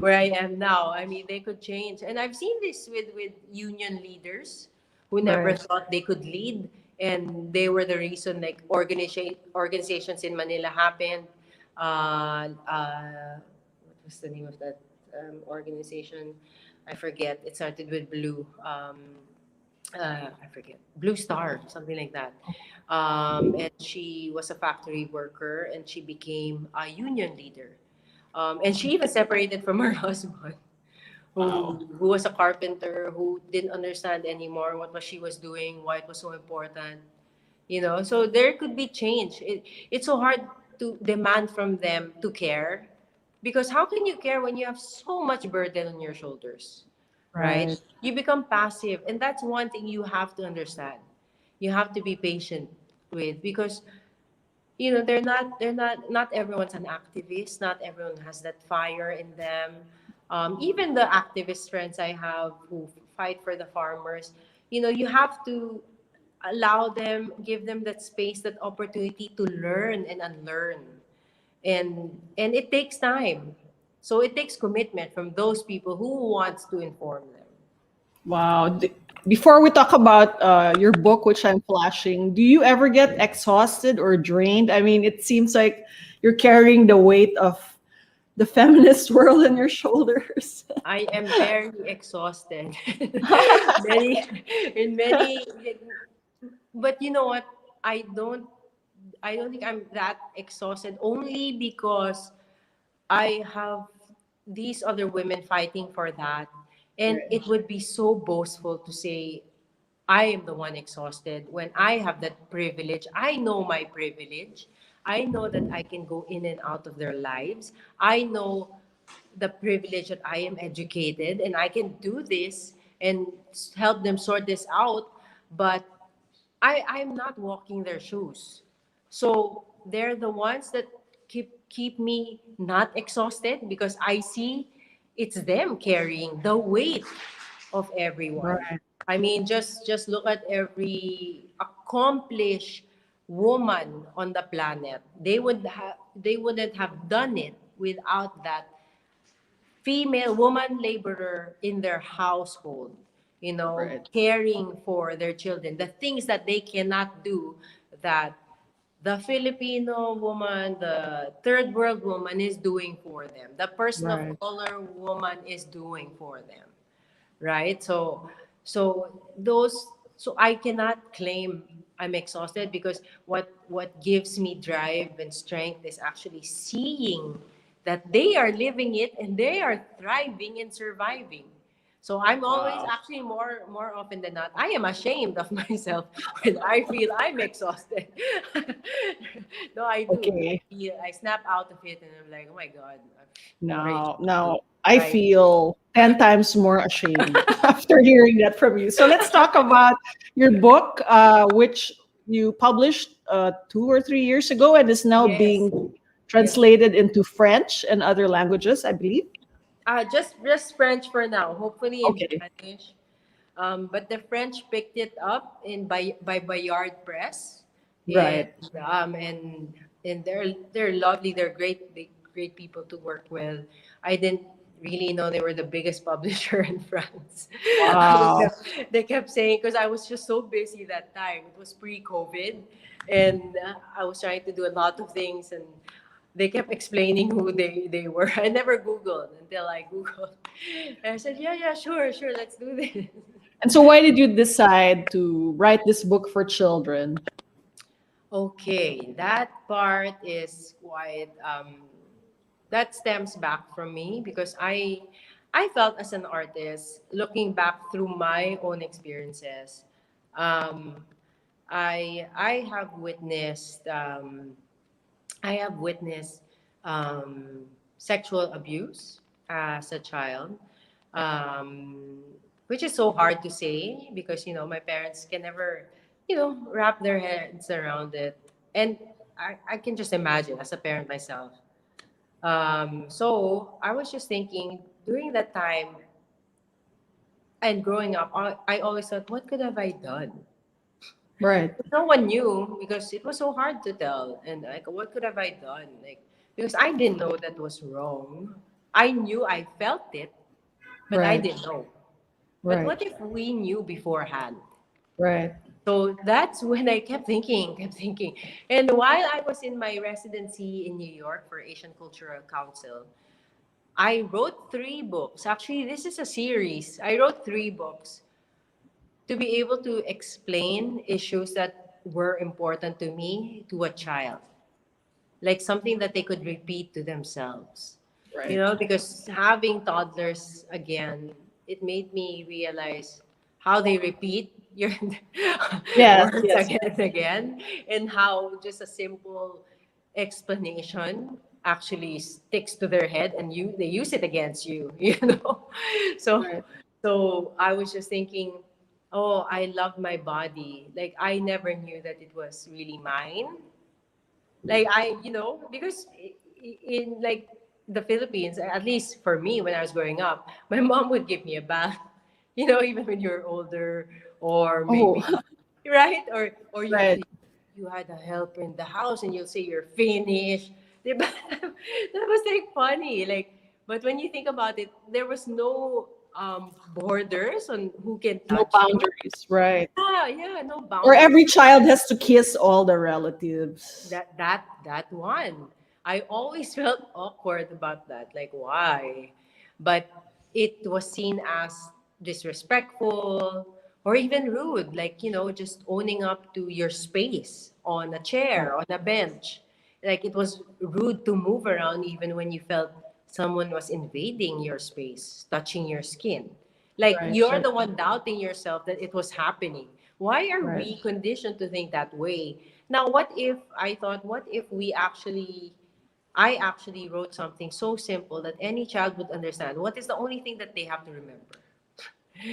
where I am now, I mean, they could change. And I've seen this with union leaders who never Right. thought they could lead, and they were the reason, like, organizations in Manila happened. What was the name of that organization? I forget. It started with blue. I forget. Blue Star, something like that. And she was a factory worker, and she became a union leader. And she even separated from her husband, Wow. who was a carpenter, who didn't understand anymore what she was doing, why it was so important. So there could be change. It's so hard to demand from them to care, because how can you care when you have so much burden on your shoulders, right? Right. You become passive, and that's one thing you have to understand. You have to be patient with, because not everyone's an activist, not everyone has that fire in them. Even the activist friends I have who fight for the farmers, you have to allow them, give them that space, that opportunity to learn and unlearn. And it takes time. So it takes commitment from those people who wants to inform them. Wow. Before we talk about your book, which I'm flashing, do you ever get exhausted or drained? I mean, it seems like you're carrying the weight of the feminist world on your shoulders. I am very exhausted. many in many But you know what? I don't think I'm that exhausted, only because I have these other women fighting for that. And Right. it would be so boastful to say I am the one exhausted when I have that privilege. I know my privilege. I know that I can go in and out of their lives. I know the privilege that I am educated and I can do this and help them sort this out. But I'm not walking their shoes. So they're the ones that keep me not exhausted, because I see it's them carrying the weight of everyone. Right. I mean, just look at every accomplished woman on the planet. They wouldn't have done it without that female woman laborer in their household, Right. caring for their children, the things that they cannot do, that the Filipino woman, the third world woman is doing for them, the person of Right. color woman is doing for them, right? So I cannot claim I'm exhausted, because what gives me drive and strength is actually seeing that they are living it and they are thriving and surviving. So I'm always, Wow. actually, more often than not, I am ashamed of myself when I feel I'm exhausted. No, I do. Okay. I snap out of it and I'm like, oh my God, I'm already Now I right. feel 10 times more ashamed after hearing that from you. So let's talk about your book, which you published 2 or 3 years ago and is now Yes. being Yes. translated into French and other languages, I believe. Just French for now. Hopefully in Okay. Spanish. But the French picked it up by Bayard Press, and Right. um and and they're lovely. They're great people to work with. I didn't really know they were the biggest publisher in France. Wow. They kept saying, because I was just so busy that time. It was pre-COVID, and I was trying to do a lot of things, and they kept explaining who they were. I never Googled until I Googled. And I said, yeah, sure, let's do this. And so why did you decide to write this book for children? Okay, that part is quite that stems back from me, because I felt as an artist, looking back through my own experiences, um, I have witnessed I have witnessed sexual abuse as a child, um, which is so hard to say because my parents can never wrap their heads around it, and I can just imagine as a parent myself. So I was just thinking during that time and growing up, I always thought, what could have I done? Right. No one knew because it was so hard to tell. And like, what could have I done? Like, because I didn't know that was wrong. I knew I felt it, but I Right. didn't know. But Right. what if we knew beforehand? Right. So that's when I kept thinking, kept thinking. And while I was in my residency in New York for Asian Cultural Council, I wrote 3 books. Actually, this is a series. I wrote 3 books to be able to explain issues that were important to me to a child, like something that they could repeat to themselves. Right. Because having toddlers again, it made me realize how they repeat your Yes. words Yes. again and again, and how just a simple explanation actually sticks to their head and they use it against you. so Right. so I was just thinking, oh, I love my body. Like I never knew that it was really mine. Like because in like the Philippines, at least for me when I was growing up, my mom would give me a bath. Even when you're older, or Oh. maybe right, or Right. you had a helper in the house, and you'll say you're finished. Diba? That was like funny, like. But when you think about it, there was no borders on who can No touch you. boundaries. Right. Yeah, no Or boundaries. every child has to kiss all the relatives. That one. I always felt awkward about that. Like why? But it was seen as disrespectful or even rude. Like, just owning up to your space on a chair, on a bench. Like it was rude to move around even when you felt someone was invading your space, touching your skin. Like Right. you're Right. the one doubting yourself that it was happening. Why are Right. we conditioned to think that way? Now, what if I actually wrote something so simple that any child would understand? What is the only thing that they have to remember?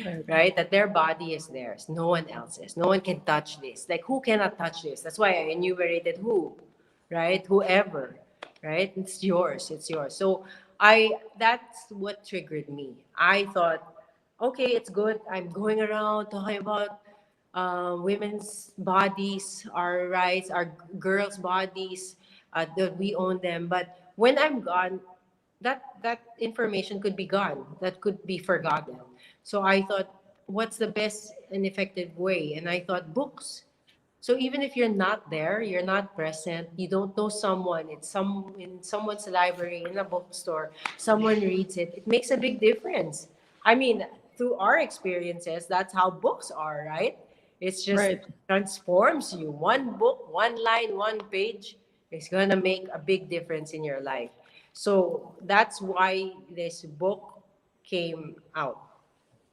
Right. Right? That their body is theirs, no one else's. No one can touch this. Like, who cannot touch this? That's why I enumerated who, right? Whoever, right? It's yours. It's yours. So, that's what triggered me. I thought, okay, it's good. I'm going around talking about women's bodies, our rights, our girls' bodies, that we own them. But when I'm gone, that information could be gone. That could be forgotten. So I thought, what's the best and effective way? And I thought books. So even if you're not there, you're not present, you don't know someone, it's in someone's library, in a bookstore, someone reads it, it makes a big difference. I mean, through our experiences, that's how books are, right? It's just Right. transforms you. One book, one line, one page is gonna make a big difference in your life. So that's why this book came out.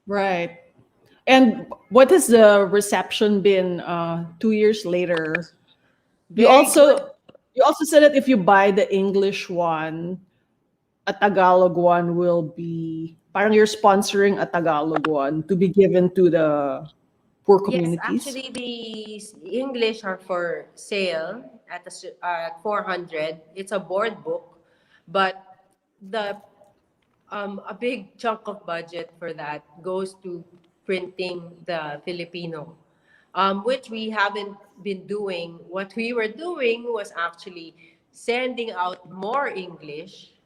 Right. And what has the reception been 2 years later? You Very good. also you also said that if you buy the English one, a Tagalog one will be parang you're sponsoring a Tagalog one to be given to the poor Yes, communities. actually, the English are for sale at 400. It's a board book, but the a big chunk of budget for that goes to printing the Filipino, which we haven't been doing. What we were doing was actually sending out more English,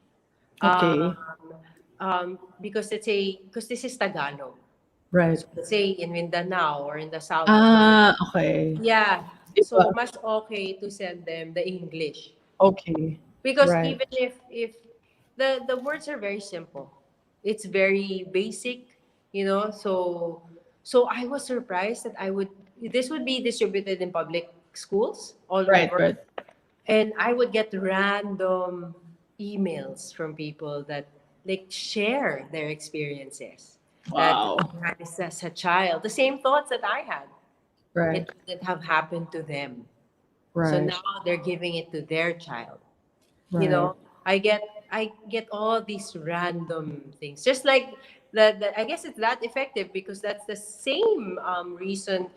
um, Okay. because this is Tagalog. Right. So let's say in Mindanao or in the south of the Ah, country. okay. Yeah. Iba. So much okay to send them the English. Okay. Because Right. even if the words are very simple. It's very basic. So I was surprised that I would this would be distributed in public schools all Right, over, right. and I would get random emails from people that like share their experiences that Wow. as a child, the same thoughts that I had, Right. it didn't have happened to them. So Right. now they're giving it to their child. You Right. know, I get all these random things. Just like the I guess it's that effective because that's the same reason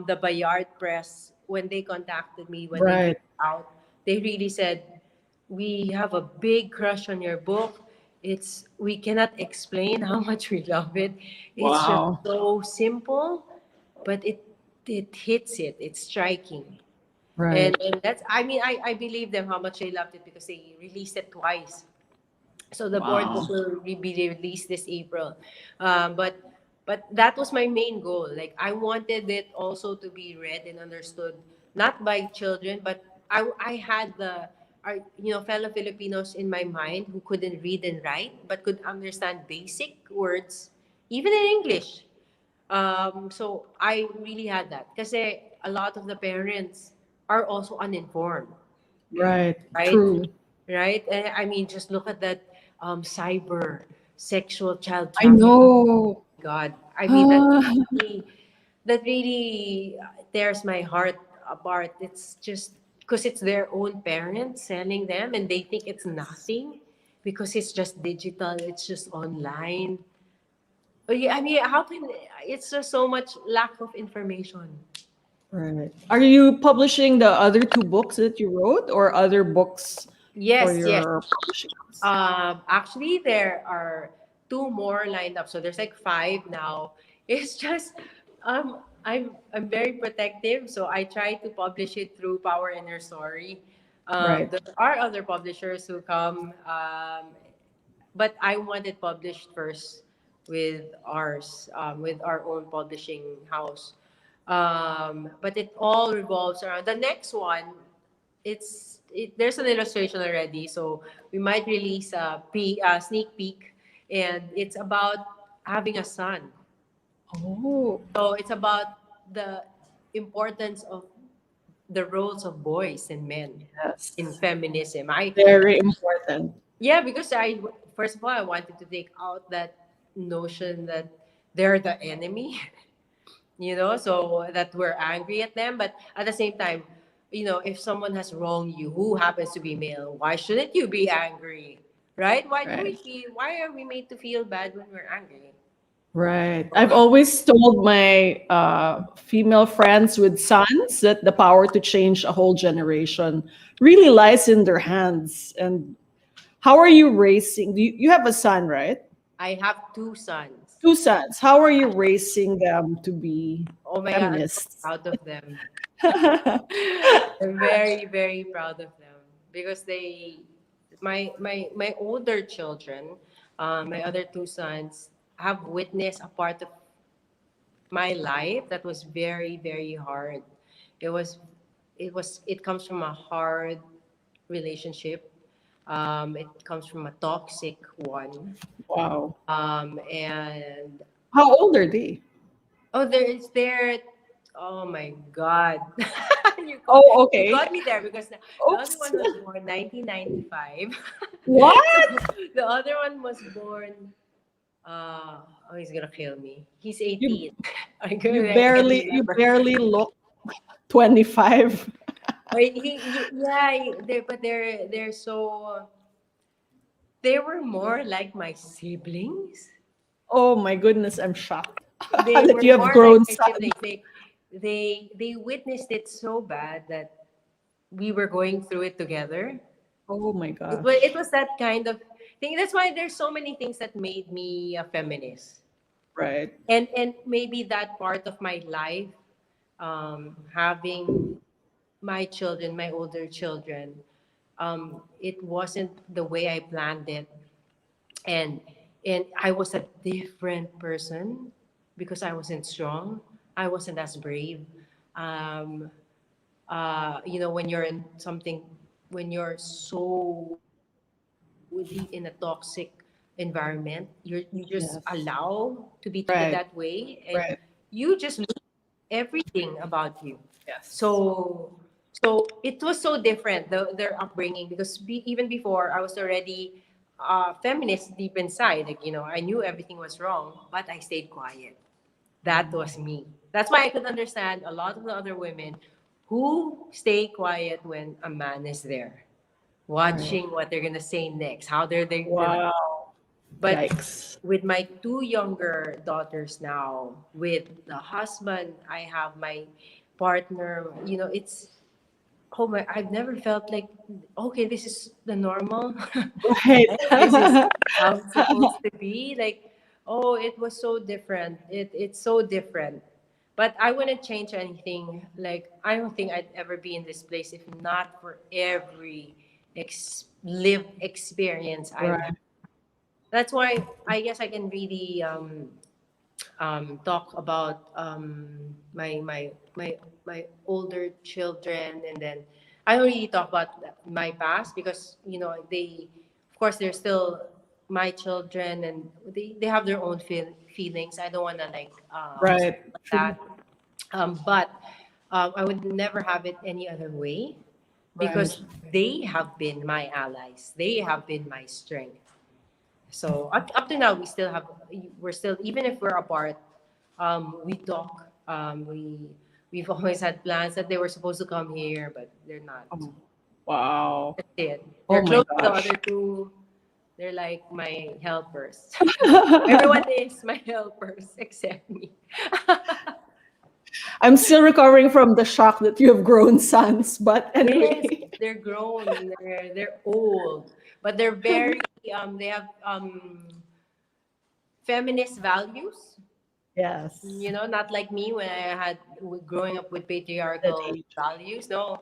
the Bayard Press, when they contacted me, when they Right. reached out, they really said, we have a big crush on your book. It's we cannot explain how much we love it. It's just Wow. so simple, but it hits it. It's striking. Right. And that's, I mean, I believe them how much they loved it because they released it twice. So the board Wow. book will be released this April. But that was my main goal. Like I wanted it also to be read and understood not by children, but I had the our, fellow Filipinos in my mind who couldn't read and write but could understand basic words even in English. So I really had that because a lot of the parents are also uninformed, Right. right? True. Right? And I mean, just look at that cyber sexual child I trafficking. know. God, I mean Ah, that really tears my heart apart. It's just because it's their own parents selling them, and they think it's nothing because it's just digital. It's just online. Yeah, I mean, how can it's just so much lack of information. right. Are you publishing the other two books that you wrote or other books for Yes, yes. your publishing house? Actually, there are two more lined up, so there's like five now. It's just, I'm very protective, so I try to publish it through Power Inner Story. Right. There are other publishers who come, but I want it published first with ours, with our own publishing house. But it all revolves around the next one. There's an illustration already, so we might release a sneak peek, and it's about having a son. Oh, So it's about the importance of the roles of boys and men in yes. feminism. I Very important. Yeah, because I first of all I wanted to take out that notion that they're the enemy, so that we're angry at them. But at the same time, if someone has wronged you, who happens to be male, why shouldn't you be angry, right? Right. Why are we made to feel bad when we're angry? Right. So, I've always told my female friends with sons that the power to change a whole generation really lies in their hands. And how are you raising? You have a son, right? I have two sons. Two sons. How are you raising them to be Oh my God, I'm so feminists? proud of them. I'm very, very proud of them because my older children, my other two sons, have witnessed a part of my life that was very, very hard. It was, it comes from a hard relationship. It comes from a toxic one. Wow. And How old are they? oh, there. Oh my God. you caught Oh, you okay. got me there because the other Oops. one was born 1995. What? The other one was born oh, he's gonna kill me. He's You 18. you I can barely you remember. barely look 25. But they're so they were more like my siblings. Oh my goodness, I'm shocked They that were you have more like grown my sons. siblings. They witnessed it so bad that we were going through it together. Oh my It gosh. was that kind of thing. That's why there's so many things that made me a feminist. Right. And maybe that part of my life, having my children, my older children, it wasn't the way I planned it, and I was a different person because I wasn't strong. I wasn't as brave. Um, when you're in something, when you're so deep in a toxic environment, you just Yes. allow to be treated that Right. way, and Right. you just lose everything about you. Yes. So it was so different, their upbringing, because even before I was already feminist deep inside. Like, I knew everything was wrong, but I stayed quiet. That was me. That's why I could understand a lot of the other women who stay quiet when a man is there, Right. watching what they're gonna say next, how they're gonna. Wow. But Yikes. with my two younger daughters now, with the husband I have, my partner, it's, oh my, I've never felt like, okay, this is the normal. Right. This is how it's supposed to be. Like, oh, it was so different. It's so different. But I wouldn't change anything. Like, I don't think I'd ever be in this place if not for every lived experience I've had. Right. That's why I guess I can really talk about my older children, and then I don't really talk about my past because they, of course, they're still my children, and they have their own feelings. I don't want to like Right. True. that, but I would never have it any other way Right. because they have been my allies. They have been my strength. So up to now, we're still, even if we're apart, we talk. We've always had plans that they were supposed to come here, but they're not. Oh, wow. That's it. Oh They're my close to the gosh. other two. They're like my helpers. Everyone is my helpers except me. I'm still recovering from the shock that you have grown sons, but Yes, anyway. they're grown. They're old, but they're very. They have feminist values. Yes. Not like me when I had growing up with That patriarchal age. values. No,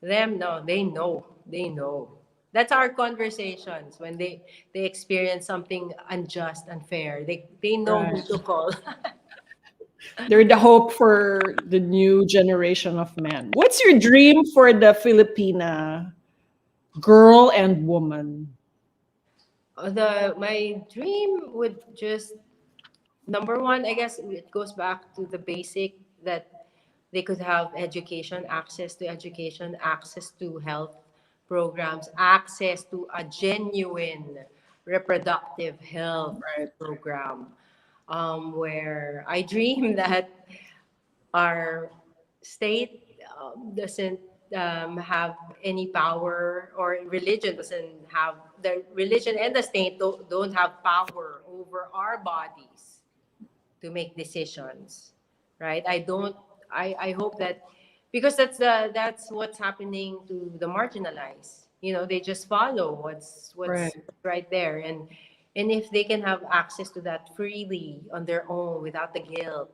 them, no, they know. That's our conversations when they experience something unjust, unfair. They know who Right. to call. They're the hope for the new generation of men. What's your dream for the Filipina girl and woman? The My dream would just, number one, I guess it goes back to the basic, that they could have education, access to health programs, access to a genuine reproductive health Right. program, where I dream that our state doesn't have any power, or religion doesn't have, the religion and the state don't have power over our bodies to make decisions, right? I hope that, because that's what's happening to the marginalized. They just follow what's Right. right there, and if they can have access to that freely on their own without the guilt,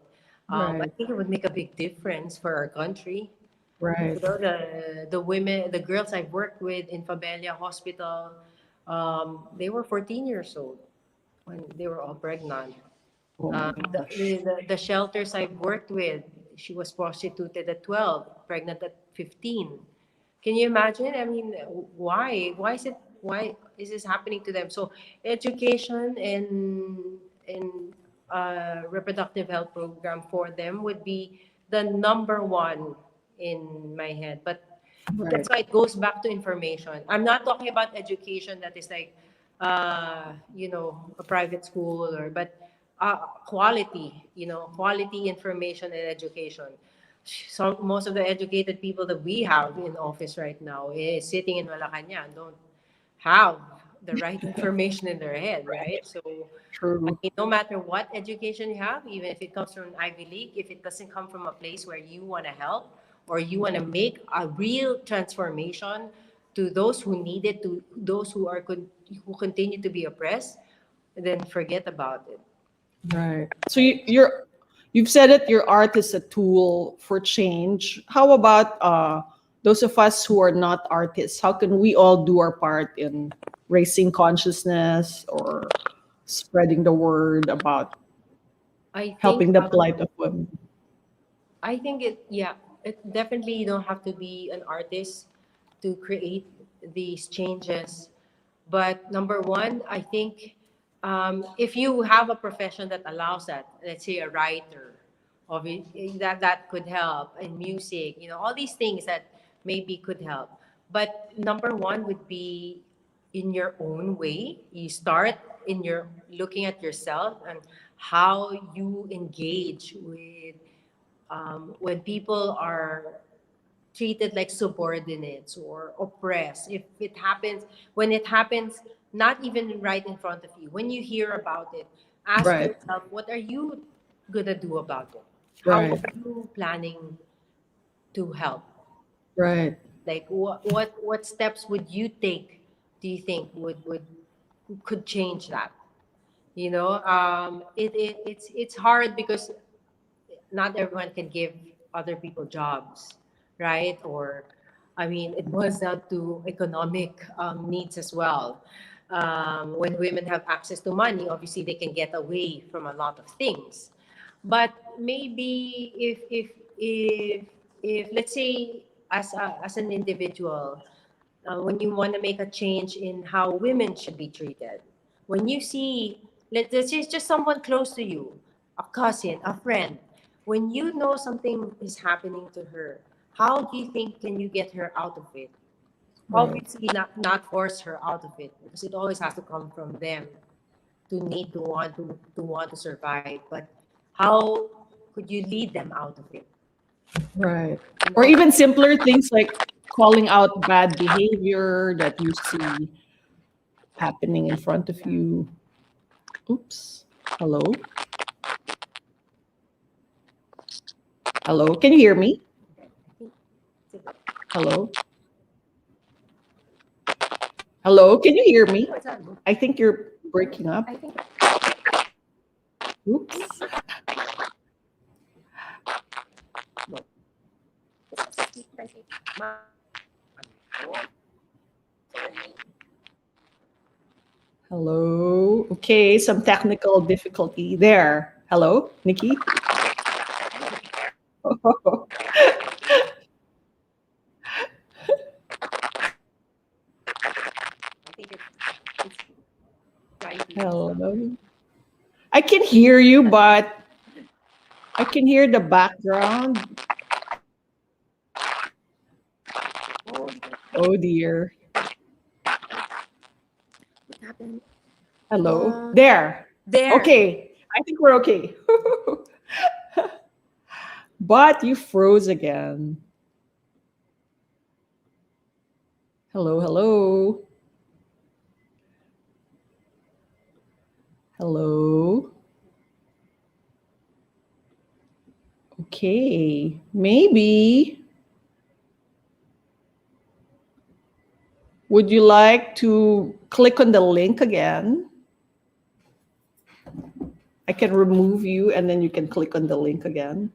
I Right. think it would make a big difference for our country. Right. The women, the girls I've worked with in Fabelia Hospital, they were 14 years old when they were all pregnant. Oh my gosh. The shelters I've worked with, she was prostituted at 12, pregnant at 15. Can you imagine? I mean, why? Why is this happening to them? So education and reproductive health program for them would be the number one in my head. But Right. that's why it goes back to information. I'm not talking about education that is like, a private school, but quality, quality information and education. Most of the educated people that we have in office right now is sitting in Malacanang, don't have the right information in their head, right? So, I True. mean, no matter what education you have, even if it comes from an Ivy League, if it doesn't come from a place where you want to help or you want to make a real transformation to those who need it, to those who continue to be oppressed, then forget about it. Right. So you've said it. Your art is a tool for change. How about those of us who are not artists? How can we all do our part in raising consciousness or spreading the word about I think helping the plight of women? I think it definitely, you don't have to be an artist to create these changes. But number one, I think, if you have a profession that allows that, let's say a writer, that could help in music, all these things that maybe could help. But number one would be in your own way. You start in your looking at yourself and how you engage with when people are treated like subordinates or oppressed. If it happens, when it happens, not even right in front of you, when you hear about it, ask Right. yourself, what are you gonna do about it? How Right. are you planning to help? Right. Like what steps would you take? Do you think would could change that? It's hard because not everyone can give other people jobs, right? Or, I mean, it boils down to economic needs as well. When women have access to money, obviously they can get away from a lot of things. But maybe if let's say as an individual, when you want to make a change in how women should be treated, when you see, let's say it's just someone close to you, a cousin, a friend, when you know something is happening to her, how do you think can you get her out of it? Right. Obviously, not force her out of it because it always has to come from them to need to want to survive. But how could you lead them out of it? Right. You Or know? even simpler things like calling out bad behavior that you see happening in front of you. Oops. Hello? Hello? Can you hear me? Hello? Hello? Can you hear me? I think you're breaking up. I think Oops. Hello? Okay, some technical difficulty there. Hello, Nikki? Hello? I can hear you, but I can hear the background. Oh dear. Hello? There. there. Okay. I think we're okay. But you froze again. Hello, hello. Hello. Okay. Maybe would you like to click on the link again? I can remove you and then you can click on the link again.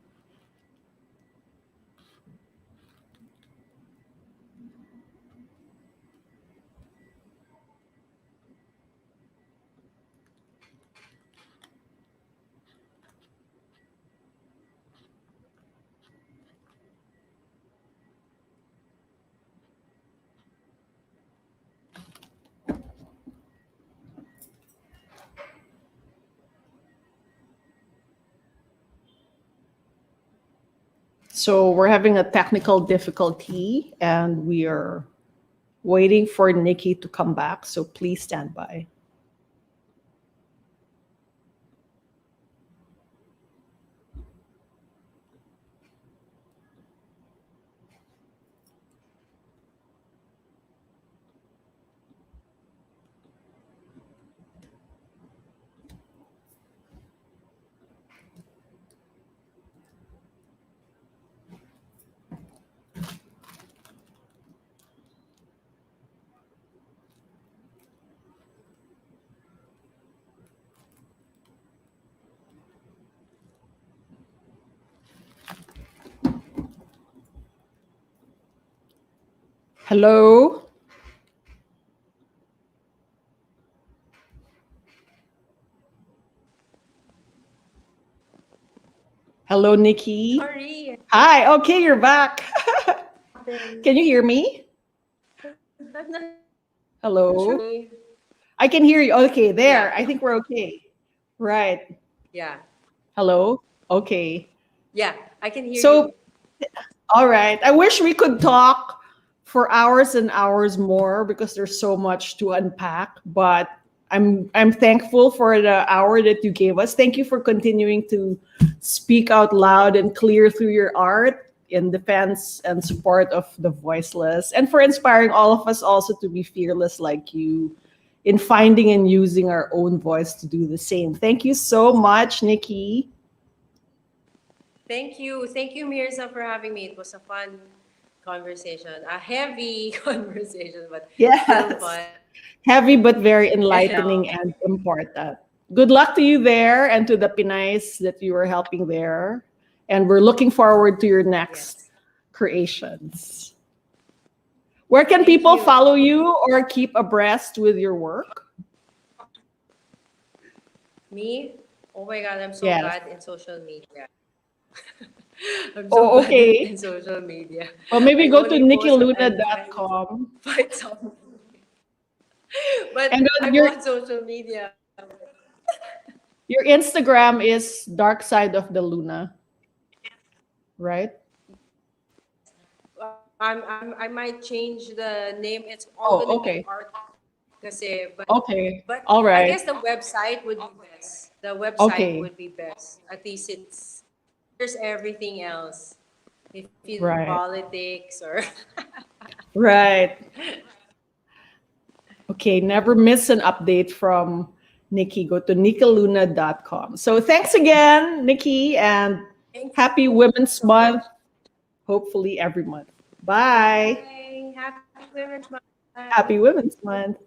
So we're having a technical difficulty and we are waiting for Nikki to come back. So please stand by. Hello? Hello, Nikki. Sorry. Hi. Okay, you're back. Can you hear me? I'm not Hello? sure. I can hear you. Okay, there. Yeah. I think we're okay. Right. Yeah. Hello? Okay. Yeah. I can hear you. So, all right. I wish we could talk for hours and hours more because there's so much to unpack. But I'm thankful for the hour that you gave us. Thank you for continuing to speak out loud and clear through your art in defense and support of the voiceless, and for inspiring all of us also to be fearless like you in finding and using our own voice to do the same. Thank you so much, Nikki. Thank you. Thank you, Mirza, for having me. It was a fun conversation, a heavy conversation, but still Yes. fun. Heavy but very And enlightening and important. Good luck to you there and to the Pinays that you are helping there. And we're looking forward to your next yes. creations. Where can Thank people you. follow you or keep abreast with your work? Me? Oh my God, I'm so Yes. bad in social media. I'm so Oh, bad okay. in social media. Well, maybe I go to only post when I'm trying to nikkiluna.com. find something. But And I'm on social media. your Instagram is Dark Side of the Luna, right? I might change the name. It's all Oh, gonna be okay. art kasi, Okay. but All I right. guess the website would be best. The website Okay. would be best. At least it's there's everything else. If you do Right. politics or Right. Okay. Never miss an update from Nikki. Go to nikkiluna.com. So thanks again, Nikki, and thank happy you Women's so much. Month, hopefully every month. Bye. Bye. Happy Women's Month. Happy Women's Month.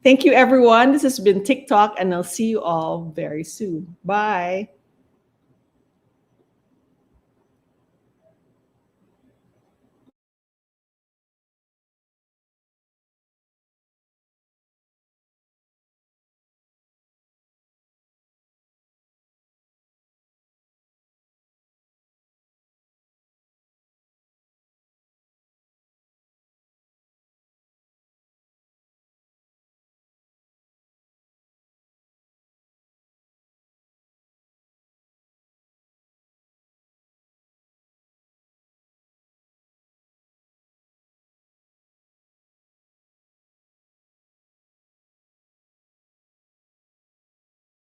Thank you, everyone. This has been TikTok, and I'll see you all very soon. Bye.